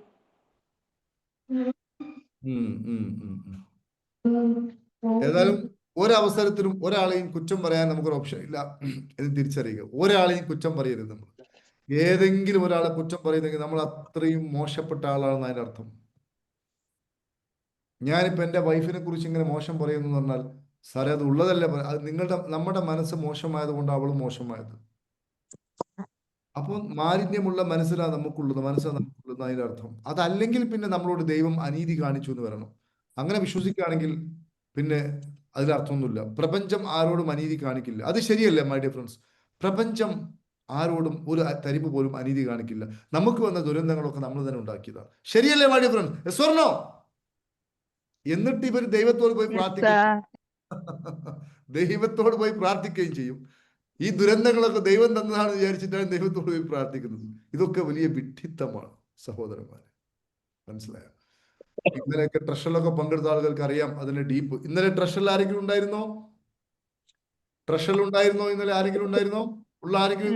ഏതായാലും ഒരവസരത്തിലും ഒരാളെയും കുറ്റം പറയാൻ നമുക്കൊരു ഓപ്ഷൻ ഇല്ല എന്ന് തിരിച്ചറിയുക. ഒരാളെയും കുറ്റം പറയരുത്. നമ്മൾ ഏതെങ്കിലും ഒരാളെ കുറ്റം പറയുന്നെങ്കിൽ നമ്മൾ അത്രയും മോശപ്പെട്ട ആളാണെന്ന് അതിന്റെ അർത്ഥം. ഞാനിപ്പോ എന്റെ വൈഫിനെ കുറിച്ച് ഇങ്ങനെ മോശം പറയുന്നു എന്ന് പറഞ്ഞാൽ സാറേ അത് ഉള്ളതല്ല. അത് നമ്മുടെ മനസ്സ് മോശമായത് കൊണ്ട് അവളും മോശമായത്. അപ്പോൾ മാലിന്യമുള്ള മനസ്സിലാണ് നമുക്കുള്ളത്, അതിന്റെ അർത്ഥം. അതല്ലെങ്കിൽ പിന്നെ നമ്മളോട് ദൈവം അനീതി കാണിച്ചു എന്ന് വരണം. അങ്ങനെ വിശ്വസിക്കുകയാണെങ്കിൽ പിന്നെ അതിലർത്ഥമൊന്നുമില്ല. പ്രപഞ്ചം ആരോടും അനീതി കാണിക്കില്ല. അത് ശരിയല്ലേ മൈ ഡിയർ ഫ്രണ്ട്സ്? പ്രപഞ്ചം ആരോടും ഒരു തരിപ്പ് പോലും അനീതി കാണിക്കില്ല. നമുക്ക് വന്ന ദുരന്തങ്ങളൊക്കെ നമ്മൾ തന്നെ ഉണ്ടാക്കിയതാണ്. ശരിയല്ലേ my dear friends? Yes or no? എന്നിട്ട് ഇവർ ദൈവത്തോട് പോയി പ്രാർത്ഥിക്കുകയും ചെയ്യും. ഈ ദുരന്തങ്ങളൊക്കെ ദൈവം തന്നതാണെന്ന് വിചാരിച്ചിട്ടാണ് ദൈവത്തോട് പോയി പ്രാർത്ഥിക്കുന്നത്. ഇതൊക്കെ വലിയ വിഡ്ഢിത്തമാണ് സഹോദരന്മാരെ. മനസ്സിലായോ? ഇന്നലെയൊക്കെ ട്രഷറിലൊക്കെ പങ്കെടുത്ത ആളുകൾക്ക് അറിയാം അതിന്റെ ഡീപ്പ്. ഇന്നലെ ട്രഷറിൽ ആരെങ്കിലും ഉണ്ടായിരുന്നോ? ഇന്നലെ ആരെങ്കിലും ഉണ്ടായിരുന്നോ? ഉള്ള ആരെങ്കിലും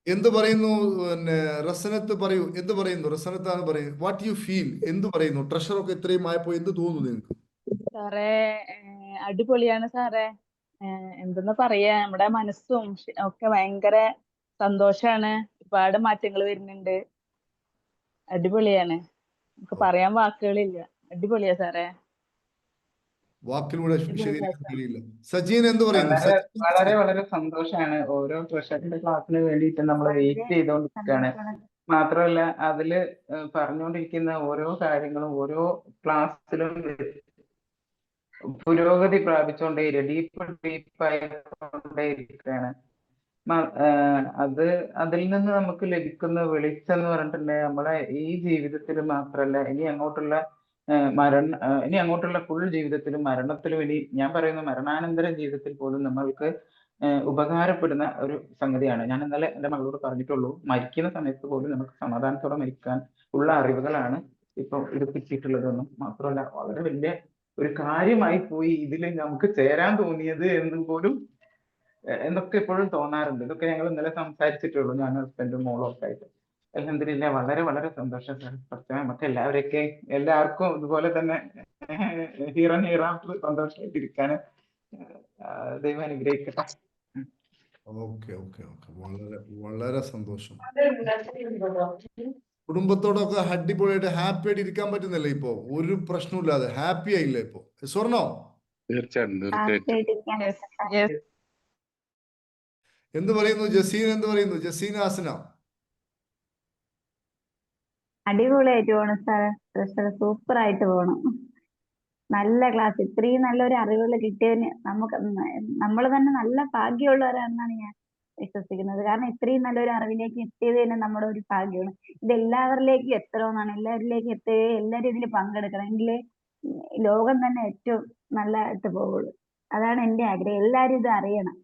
എന്ത് പറയുന്നു? പിന്നെ റസനത്ത് പറയൂ. എന്ത് പറയുന്നു? റസനത്താണ് പറയുന്നത്. What you feel? എന്ത് പറയുന്നു? ട്രഷറൊക്കെ ഇത്രയും ആയപ്പോ എന്ത് തോന്നുന്നു നിങ്ങൾക്ക്? സാറേ അടിപൊളിയാണ് സാറേ. എന്തെന്ന് പറയാ, നമ്മുടെ മനസ്സും ഒക്കെ ഭയങ്കര സന്തോഷാണ്. ഒരുപാട് മാറ്റങ്ങൾ വരുന്നുണ്ട്. അടിപൊളിയാണ്. നമുക്ക് പറയാൻ വാക്കുകളില്ല. അടിപൊളിയാ സാറേ. വാക്കിലൂടെ ശരിയാക്കാൻ കഴിയില്ല. സജീൻ എന്ത് പറയുന്നു? വളരെ വളരെ സന്തോഷാണ്. ഓരോ ട്രഷറിന്റെ ക്ലാസ്സിന് വേണ്ടിയിട്ട് നമ്മൾ വെയിറ്റ് ചെയ്തുകൊണ്ടിരിക്കുകയാണ്. മാത്രമല്ല അതില് പറഞ്ഞുകൊണ്ടിരിക്കുന്ന ഓരോ കാര്യങ്ങളും ഓരോ ക്ലാസ്സിലും പുരോഗതി ഡീപ്പായിക്കൊണ്ടേയിരിക്കുകയാണ്. അതിൽ നിന്ന് നമുക്ക് ലഭിക്കുന്ന വെളിച്ചം എന്ന് പറഞ്ഞിട്ടുണ്ടെങ്കിൽ നമ്മളെ ഈ ജീവിതത്തിൽ മാത്രമല്ല ഇനി അങ്ങോട്ടുള്ള ഫുൾ ജീവിതത്തിലും മരണത്തിലും ഇനി ഞാൻ പറയുന്ന മരണാനന്തര ജീവിതത്തിൽ പോലും നമ്മൾക്ക് ഉപകാരപ്പെടുന്ന ഒരു സംഗതിയാണ്. ഞാൻ ഇന്നലെ എൻ്റെ മകളോട് പറഞ്ഞിട്ടുള്ളൂ, മരിക്കുന്ന സമയത്ത് പോലും നമുക്ക് സമാധാനത്തോടെ മരിക്കാൻ ഉള്ള അറിവുകളാണ് ഇപ്പൊ ഇത് കിട്ടിയിട്ടുള്ളതെന്നും മാത്രമല്ല വളരെ വലിയ ഒരു കാര്യമായി പോയി ഇതിൽ നമുക്ക് ചേരാൻ തോന്നിയത് എന്നും പോലും എന്നൊക്കെ എപ്പോഴും തോന്നാറുണ്ട്. ഇതൊക്കെ ഞങ്ങൾ ഇന്നലെ സംസാരിച്ചിട്ടുള്ളൂ, ഞാൻ ഹസ്ബൻഡും മോളും ഒക്കെ ആയിട്ട്. അൽഹംദുലില്ലാ വളരെ വളരെ സന്തോഷം സാർ. പക്ഷേ നമുക്ക് എല്ലാവർക്കും ഇതുപോലെ തന്നെ ഹീറോ ഹീറാഫ്റ്റർ സന്തോഷമായിട്ടിരിക്കാൻ ദൈവം അനുഗ്രഹിക്കട്ടെ. ഓക്കെ ഓക്കെ ഓക്കെ, വളരെ വളരെ സന്തോഷം. കുടുംബത്തോടൊക്കെ അടിപൊളിയായിട്ട് ഹാപ്പി ആയിട്ട് ഇരിക്കാൻ പറ്റുന്നില്ലേ ഇപ്പോ? ഒരു പ്രശ്നമില്ലാതെ ഹാപ്പി ആയില്ലേ ഇപ്പോ? സ്വർണോ തീർച്ചയായിട്ടും. എന്ത് പറയുന്നു ജസീൻ? എന്ത് പറയുന്നു ജസീൻ ആസന? അടിപൊളിയായിട്ട് പോണം സാർ. സൂപ്പർ ആയിട്ട് പോണം. നല്ല ക്ലാസ്. ഇത്രയും നല്ലൊരു അറിവുകൾ കിട്ടിയതിന് നമ്മൾ തന്നെ നല്ല ഭാഗ്യമുള്ളവരാണെന്നാണ് ഞാൻ വിശ്വസിക്കുന്നത്. കാരണം ഇത്രയും നല്ലൊരു അറിവിലേക്ക് എത്തിയത് തന്നെ നമ്മുടെ ഒരു ഭാഗ്യമാണ്. ഇത് എല്ലാവരിലേക്കും എത്തണമെന്നാണ്. എല്ലാവരിലേക്കും എത്തുകയും എല്ലാവരും ഇതിൽ പങ്കെടുക്കണം. എങ്കിലേ ലോകം തന്നെ ഏറ്റവും നല്ലതായിട്ട് പോകുള്ളൂ. അതാണ് എൻ്റെ ആഗ്രഹം. എല്ലാവരും ഇത് അറിയണം.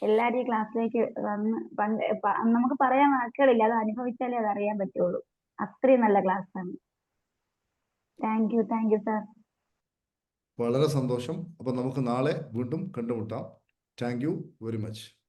എല്ലാവരും ഈ ക്ലാസ്സിലേക്ക് വന്ന് നമുക്ക് പറയാൻ വാക്കുകളില്ല, അത് അനുഭവിച്ചാലേ അത് അറിയാൻ പറ്റുള്ളൂ. അത്രയും നല്ല ക്ലാസ്സാണ്. Thank you sir. വളരെ സന്തോഷം. അപ്പൊ നമുക്ക് നാളെ വീണ്ടും കണ്ടുമുട്ടാം. Thank you very much.